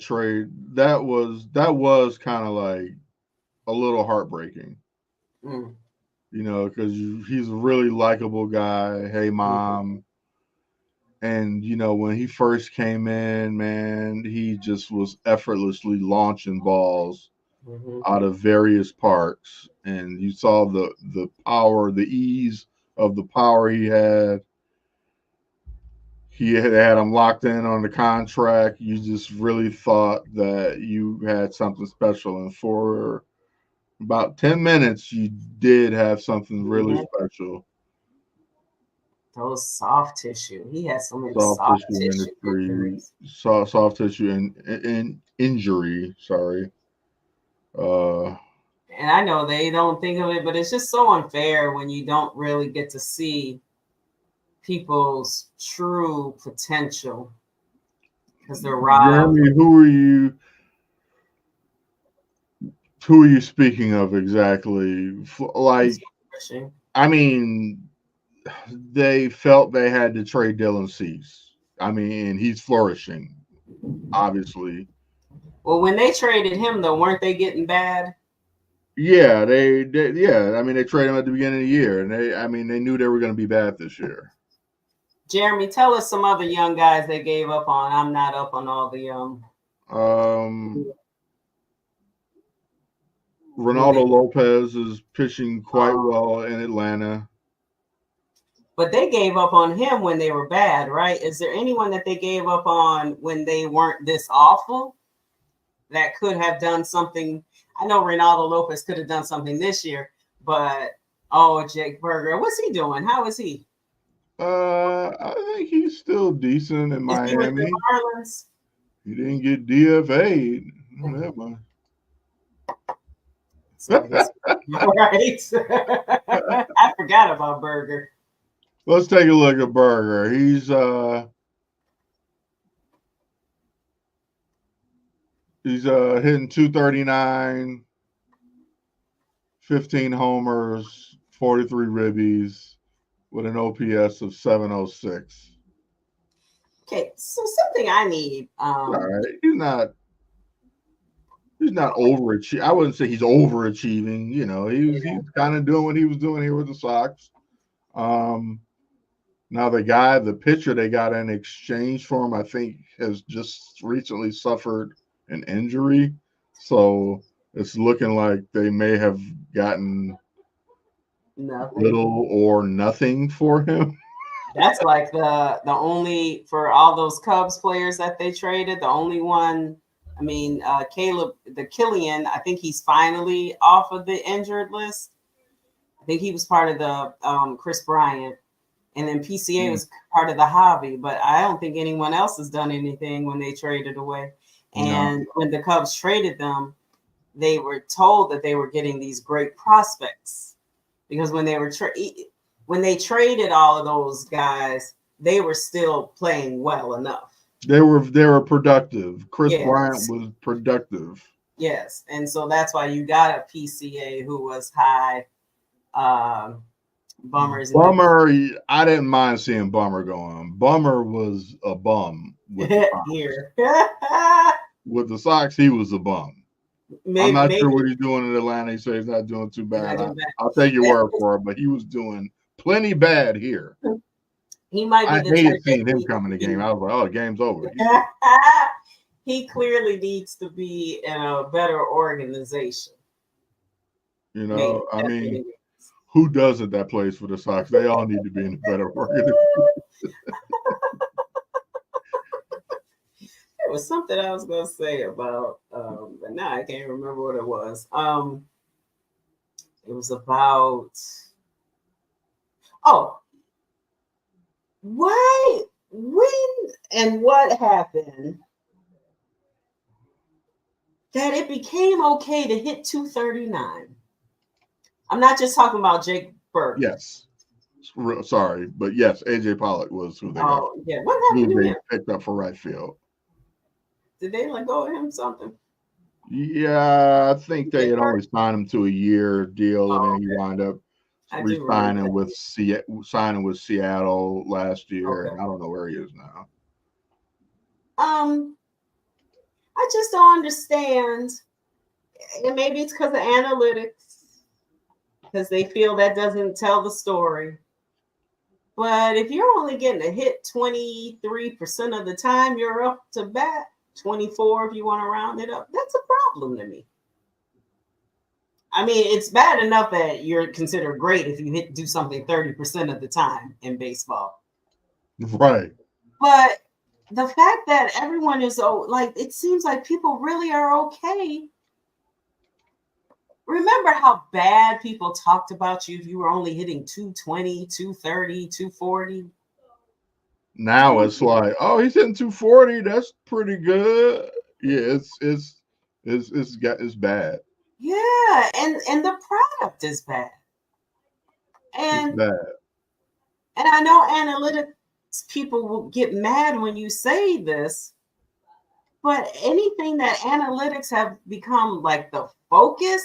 trade, that was kind of like a little heartbreaking, mm, because he's a really likable guy. Hey, mm, mom. And when he first came in, man, he just was effortlessly launching balls mhm. out of various parks, and you saw the power, the ease of the power he had. He had him locked in on the contract. You just really thought that you had something special, and for about 10 minutes, you did have something really Mhm. special. Those soft tissue. He has so many Soft soft tissue tissue industry, injuries. soft tissue and injury. Sorry. Uh, And I know they don't think of it, but it's just so unfair when you don't really get to see people's true potential because they're robbed. Jeremy, who are you speaking of exactly? Like, I mean, they felt they had to trade Dylan Cease. I mean, and he's flourishing, obviously. Well, when they traded him, though, weren't they getting bad? Yeah, yeah. I mean, they traded him at the beginning of the year, and they knew they were going to be bad this year. Jeremy, tell us some other young guys they gave up on. I'm not up on all the Um, Ronaldo Lopez is pitching quite well in Atlanta. But they gave up on him when they were bad, right? Is there anyone that they gave up on when they weren't this awful that could have done something? I know Ronaldo Lopez could have done something this year, but Jake Berger, what's he doing? How is he? I think he's still decent in Is he with the Miami. Marlins? He didn't get DFA'd. Never. So he's right. I forgot about Berger. Let's take a look at Berger. He's hitting 239, 15 homers, 43 ribbies, with an OPS of 706. Okay, so something I need. All right, he's not overachieving. I wouldn't say he's overachieving. You know, he's kind of doing what he was doing here with the Sox. Now the pitcher they got in exchange for him, I think, has just recently suffered an injury, so it's looking like they may have gotten little or nothing for him. That's like the only, for all those Cubs players that they traded, the only one. I mean, Killian, I think he's finally off of the injured list. I think he was part of the Chris Bryant, and then PCA was part of the hobby, but I don't think anyone else has done anything when they traded away. And when the Cubs traded them, they were told that they were getting these great prospects, because when they were when they traded all of those guys, they were still playing well enough. They were productive. Chris Bryant was productive. Yes, and so that's why you got a PCA who was high. Bummer, I didn't mind seeing Bummer go on. Bummer was a bum with the Sox. With the Sox, he was a bum. I'm not sure what he's doing in Atlanta. He says he's not doing too bad. I'll take your word for it, but he was doing plenty bad here. He might be. I hated seeing him come in the game. I was like, "Oh, the game's over." He clearly needs to be in a better organization. You know, I mean, who doesn't that plays for the Sox? They all need to be in a better organization. There was something I was going to say about, but now I can't remember what it was. It was about, why, when, and what happened that it became okay to hit 239? I'm not just talking about Jake Berger. Yes. Sorry, but yes, AJ Pollock was who they got. Oh, yeah. What happened to him? Picked up for right field. Did they let go of him something? Yeah, I think they had only signed him to a year deal, and then he wound up signing with Seattle last year. Okay. I don't know where he is now. I just don't understand, and maybe it's because of analytics, because they feel that doesn't tell the story. But if you're only getting a hit 23% of the time you're up to bat, 24 if you want to round it up, that's a problem to me. I mean, it's bad enough that you're considered great if you do something 30% of the time in baseball. Right. But the fact that everyone is it seems like people really are okay. Remember how bad people talked about you if you were only hitting 220, 230, 240? Now it's like, oh, he's hitting 240. That's pretty good. Yeah, it's bad. Yeah, and the product is bad. And it's bad. And I know analytics people will get mad when you say this, but anything that analytics have become like the focus,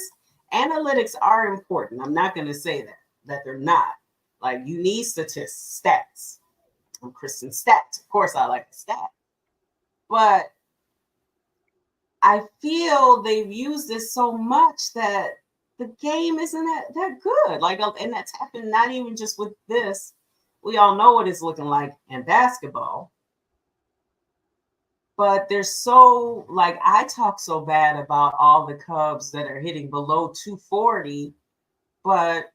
analytics are important. I'm not going to say that they're not. Like, you need stats. I'm Kristen Stats. Of course, I like a stat. But I feel they've used this so much that the game isn't that good. Like, and that's happened not even just with this. We all know what it's looking like in basketball. But there's so, like, I talk so bad about all the Cubs that are hitting below 240, but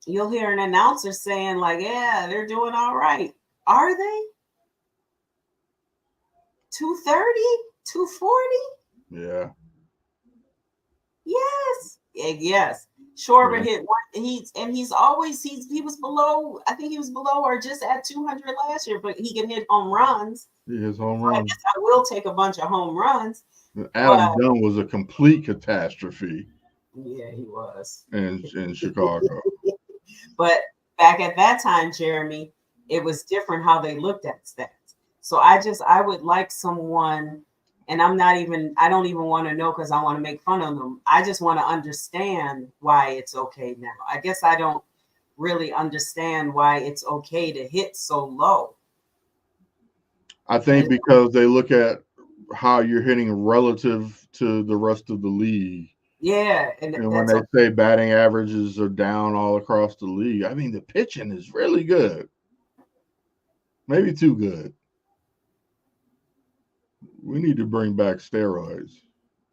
you'll hear an announcer saying, like, yeah, they're doing all right. Are they? 230? 240? Yeah. Yes. Yes. Schwarber Yeah. hit one. He was below, I think he was below or just at 200 last year, but he can hit home runs. His home So I run. guess I will take a bunch of home runs. Adam But Dunn was a complete catastrophe yeah, he was. in Chicago. But back at that time, Jeremy, it was different how they looked at stats. So I would like someone, and I don't even want to know because I want to make fun of them. I just want to understand why it's okay now. I guess I don't really understand why it's okay to hit so low. I think because they look at how you're hitting relative to the rest of the league. Yeah, and And when that's they say batting averages are down all across the league, I mean, the pitching is really good. Maybe too good. We need to bring back steroids,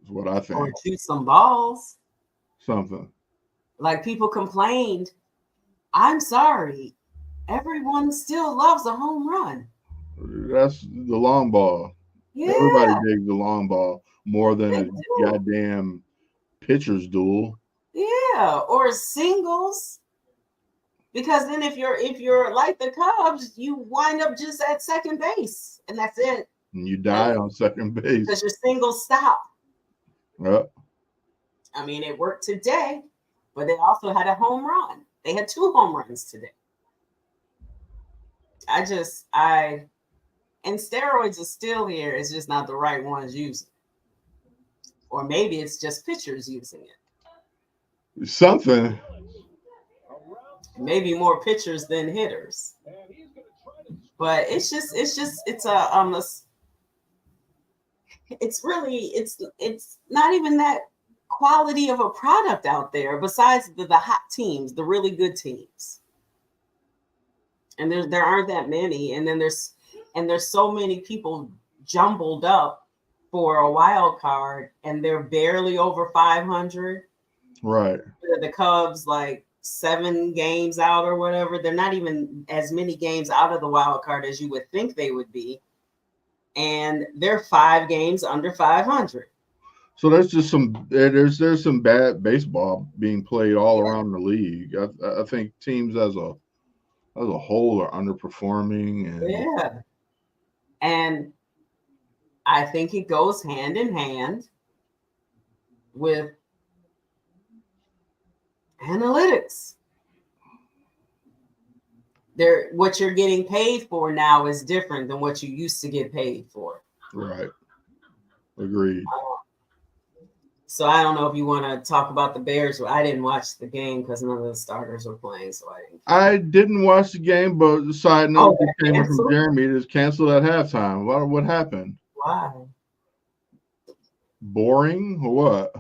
is what I or think. shoot some balls. Something. Like people complained. I'm sorry. Everyone still loves a home run. That's the long ball. Everybody Yeah, digs the long ball more than they a do. goddamn pitcher's duel. Yeah, or singles. Because then if you're like the Cubs, you wind up just at second base, and that's it. And you die on second base. Because your singles stop. Well, I mean, it worked today, but they also had a home run. They had 2 home runs today. And steroids are still here. It's just not the right ones using. Or maybe it's just pitchers using it. something. Maybe more pitchers than hitters. But it's not even that quality of a product out there besides the hot teams, the really good teams. And there aren't that many. And then there's so many people jumbled up for a wild card, and they're barely over 500. Right. The Cubs like 7 games out or whatever. They're not even as many games out of the wild card as you would think they would be, and they're 5 games under 500. So there's some bad baseball being played all Yeah. around the league. I think teams as a whole are underperforming, and Yeah, and I think it goes hand in hand with analytics. What you're getting paid for now is different than what you used to get paid for. right. Agreed. So I don't know if you want to talk about the Bears. I didn't watch the game because none of the starters were playing, so I didn't. I didn't watch the game, but the side note that came in from canceled? Jeremy is canceled at halftime. What happened? Why? Boring or what?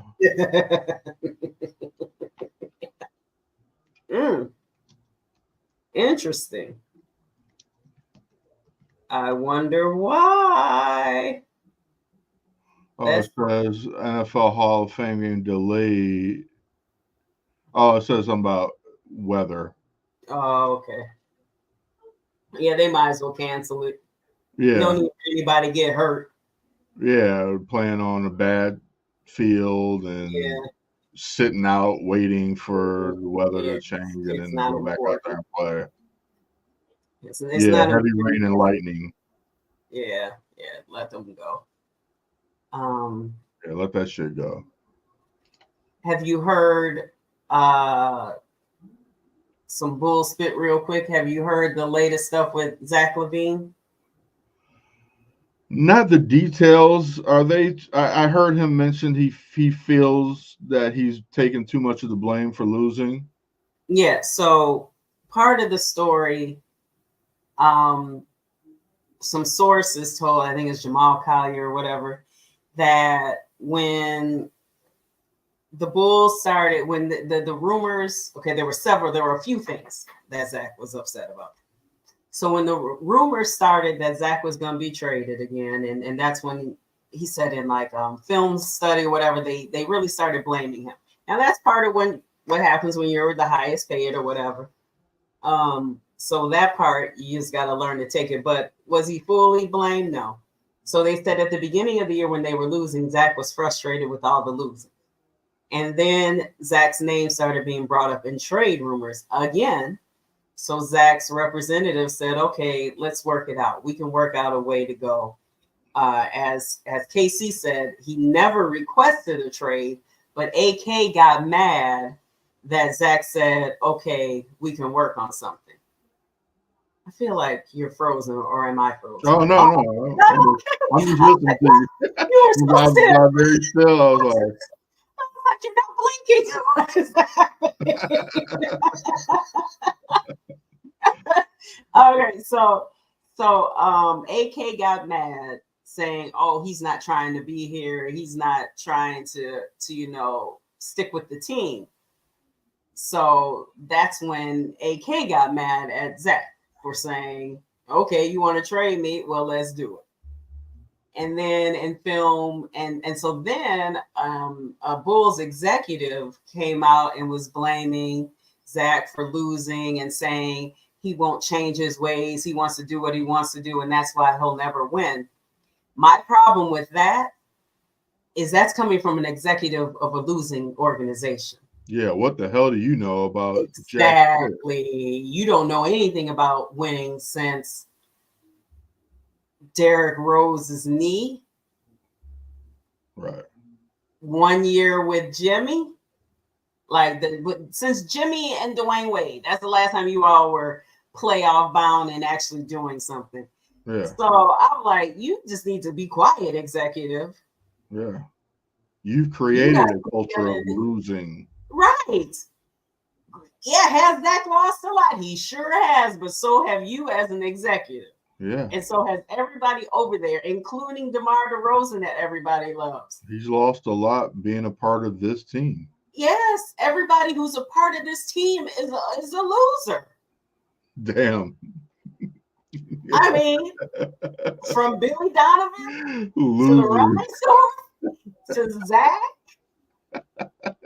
Interesting. I wonder why. Oh, it says NFL Hall of Fame game delayed. Oh, it says something about weather. Oh, okay. Yeah, they might as well cancel it. Yeah. No need for anybody get hurt. Yeah, playing on a bad field and sitting out waiting for the weather to change and then go back out there and play. It's not heavy rain and lightning. Yeah, let them go. Yeah, let that shit go. Have you heard some bull spit real quick? Have you heard the latest stuff with Zach Levine? Not the details. Are they? I heard him mention he feels that he's taken too much of the blame for losing. Yeah. So part of the story, some sources told, I think it's Jamal Collier or whatever, that when the Bulls started, when the rumors, okay, there were a few things that Zach was upset about. So when the rumors started that Zach was going to be traded again, and that's when he said in like film study or whatever, they really started blaming him. Now that's part of what happens when you're the highest paid or whatever. So that part you just got to learn to take it. But was he fully blamed? No. So they said at the beginning of the year when they were losing, Zach was frustrated with all the losing. And then Zach's name started being brought up in trade rumors again. So Zach's representative said, okay, let's work it out. We can work out a way to go. As KC said, he never requested a trade, but AK got mad that Zach said, okay, we can work on something. I feel like you're frozen, or am I frozen? Oh, no. I'm just listening to you. You were so still. I'm very still. I was like, you're not blinking. What is happening? Okay, so AK got mad saying, "Oh, he's not trying to be here. He's not trying to stick with the team." So that's when AK got mad at Zach for saying, "Okay, you want to trade me? Well, let's do it." And then in film, and so then a Bulls executive came out and was blaming Zach for losing and saying he won't change his ways. He wants to do what he wants to do, and that's why he'll never win. My problem with that is that's coming from an executive of a losing organization. Yeah, what the hell do you know about exactly? You don't know anything about winning since Derrick Rose's knee. Right. 1 year with Jimmy. Since Jimmy and Dwayne Wade, that's the last time you all were playoff bound and actually doing something. Yeah. So I'm like, you just need to be quiet, executive. Yeah. You've created a culture of losing. Right. Yeah, has Zach lost a lot? He sure has, but so have you as an executive. Yeah. And so has everybody over there, including DeMar DeRozan that everybody loves. He's lost a lot being a part of this team. Yes, everybody who's a part of this team is a loser. Damn. I mean, from Billy Donovan to the Rolling Stones to Zach to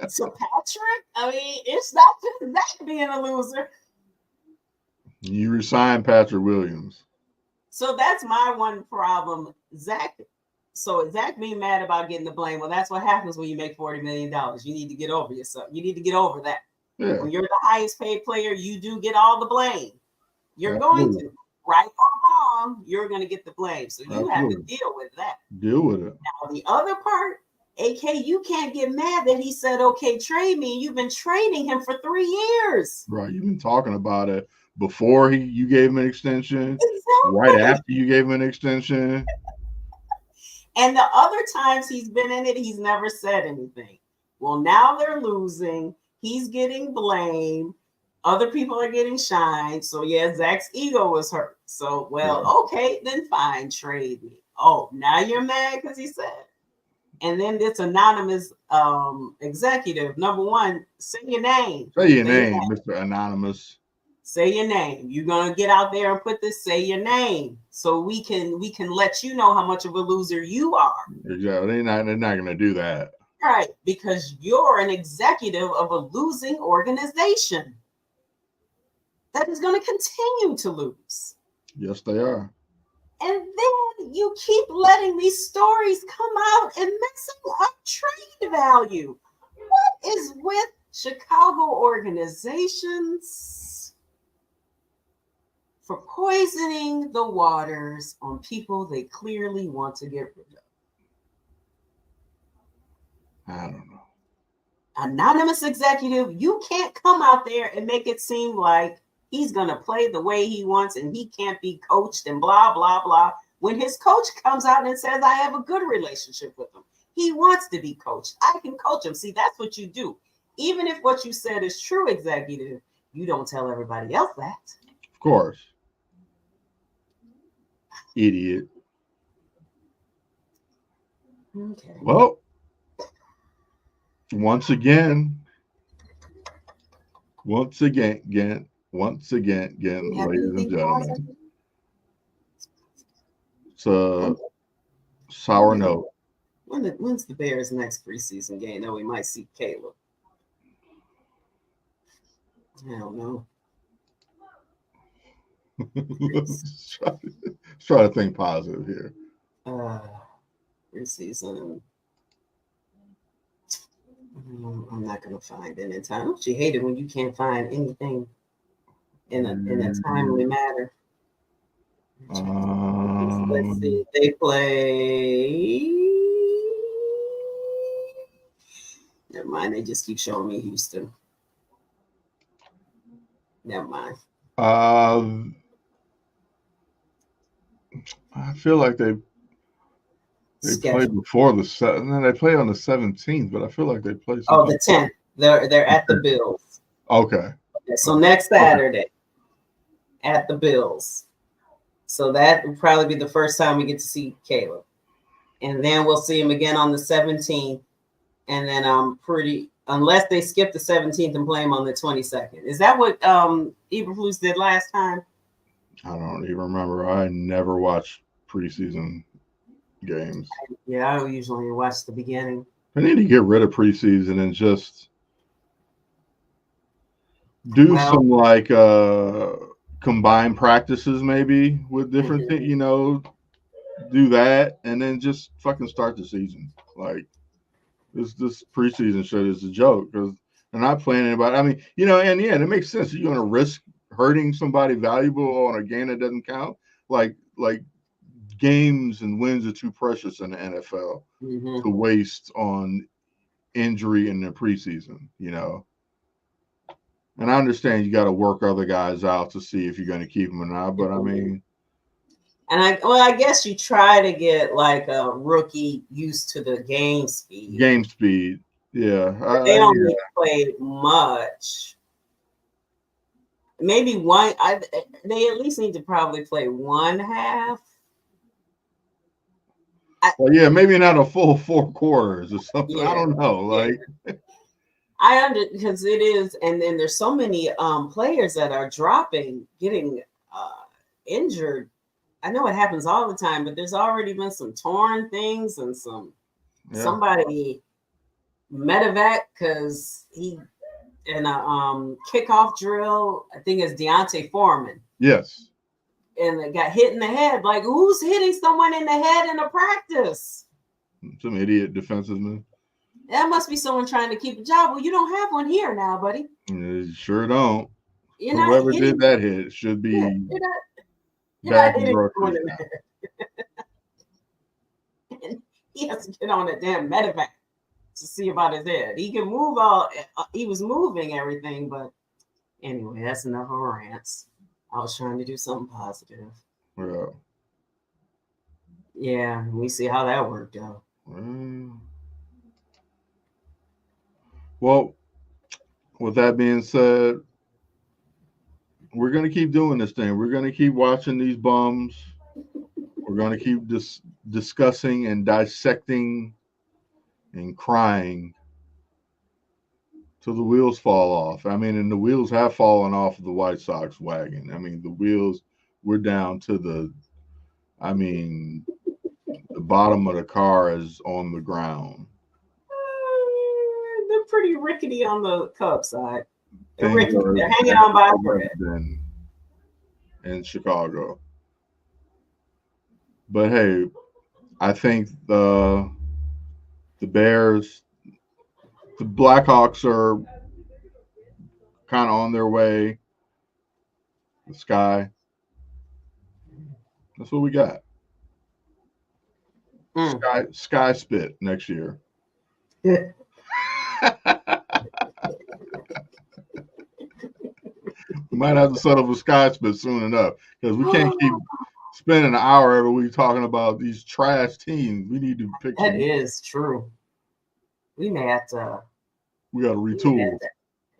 Patrick. I mean, it's not just Zach being a loser. You resigned Patrick Williams. So that's my one problem. Zach being mad about getting the blame. Well, that's what happens when you make $40 million. You need to get over yourself. You need to get over that. Yeah. When you're the highest paid player, you do get all the blame. You're going to, right or wrong, you're going to get the blame. So you have to deal with that. Deal with it. Now, the other part, AK, you can't get mad that he said, okay, trade me. You've been trading him for 3 years. Right. You've been talking about it before you gave him an extension, exactly. Right after you gave him an extension. And the other times he's been in it, he's never said anything. Well, now they're losing. He's getting blamed. Other people are getting shined. So, yeah, Zach's ego was hurt. So, okay, then fine, trade me. Oh, now you're mad because he said. And then this anonymous executive, number one, say your name. Say your name, Mr. Anonymous. Say your name. You're gonna get out there and put this. Say your name, so we can let you know how much of a loser you are. Exactly. They're not gonna do that. Right, because you're an executive of a losing organization that is going to continue to lose. Yes, they are. And then you keep letting these stories come out and messing up trade value. What is with Chicago organizations for poisoning the waters on people they clearly want to get rid of? I don't know. Anonymous executive, you can't come out there and make it seem like he's going to play the way he wants and he can't be coached and blah, blah, blah. When his coach comes out and says, I have a good relationship with him. He wants to be coached. I can coach him. See, that's what you do. Even if what you said is true, executive, you don't tell everybody else that. Of course. Idiot. Okay. Well, once again, ladies and gentlemen, It's a sour note. When's the Bears' next preseason game? That we might see Caleb. I don't know. Let's try to think positive here. Preseason. I'm not gonna find it in time. Don't you hate it when you can't find anything in a timely manner? Let's see. They play. Never mind. They just keep showing me Houston. Never mind. I feel like they played before the 7th, and then they play on the 17th, but I feel like they played. Oh, the 10th. They're at the Bills. Okay. So next Saturday at the Bills. So that will probably be the first time we get to see Caleb. And then we'll see him again on the 17th. And then unless they skip the 17th and play him on the 22nd. Is that what Eberflus did last time? I don't even remember. I never watched preseason games. Yeah, I usually watch the beginning. I need to get rid of preseason and just do some like combined practices maybe with different things, do that and then just fucking start the season. Like this preseason shit is a joke because they're not playing anybody. I mean, and yeah, it makes sense. You're going to risk hurting somebody valuable on a game that doesn't count. Like games and wins are too precious in the NFL to waste on injury in the preseason, And I understand you got to work other guys out to see if you're going to keep them or not, but I mean. And I guess you try to get like a rookie used to the game speed. Yeah. They don't need to play much. Maybe one. They at least need to probably play one half. Well, yeah, maybe not a full 4 quarters or something. Yeah, I don't know. Because it is, and then there's so many players that are getting injured. I know it happens all the time, but there's already been some torn things and somebody medevac because he in a kickoff drill. I think it's Deontay Foreman. Yes. And they got hit in the head. Like, who's hitting someone in the head in a practice? Some idiot defenseman. That must be someone trying to keep a job. Well, you don't have one here now, buddy. You sure don't. Whoever did that hit should be back in grocery shop. And he has to get on a damn medevac to see about his head. He can move he was moving everything, but anyway, that's enough of a rant. I was trying to do something positive. Yeah. Yeah, we see how that worked out. Well, with that being said, we're going to keep doing this thing. We're going to keep watching these bums. We're going to keep discussing and dissecting and crying till the wheels fall off. I mean, and the wheels have fallen off of the White Sox wagon. I mean, the wheels, we're down to the bottom of the car is on the ground. They're pretty rickety on the Cubs side. They're rickety. They're hanging on by a thread. In Chicago. But hey, I think the Bears, the Blackhawks are kind of on their way. The Sky. That's what we got. Sky spit next year. We might have to set up a Sky spit soon enough because we can't keep spending an hour every week talking about these trash teams. We need to pick. That is true. We may have to. We got to retool.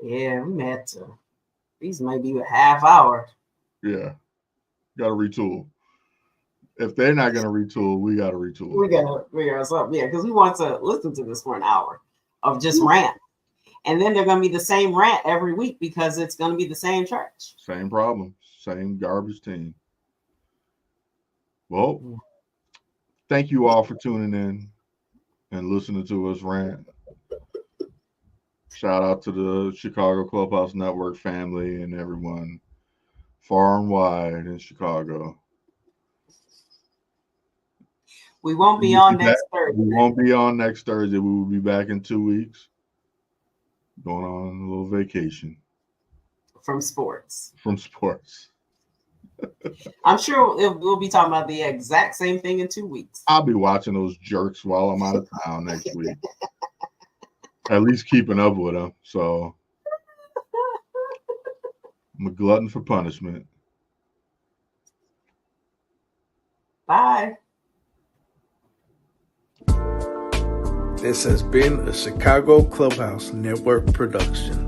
We may have to. These might be a half hour. Yeah, got to retool. If they're not going to retool, we got to retool. We got to figure out something. Yeah, because we want to listen to this for an hour of just rant. And then they're going to be the same rant every week because it's going to be the same trash. Same problem. Same garbage team. Well, thank you all for tuning in and listening to us rant. Shout out to the Chicago Clubhouse Network family and everyone far and wide in Chicago. We won't be on next We Thursday. won't be on next Thursday. We will be back in 2 weeks. Going on a little vacation. From sports. I'm sure we'll be talking about the exact same thing in 2 weeks. I'll be watching those jerks while I'm out of town next week. At least keeping up with them. So I'm a glutton for punishment. Bye. This has been a Chicago Clubhouse Network production.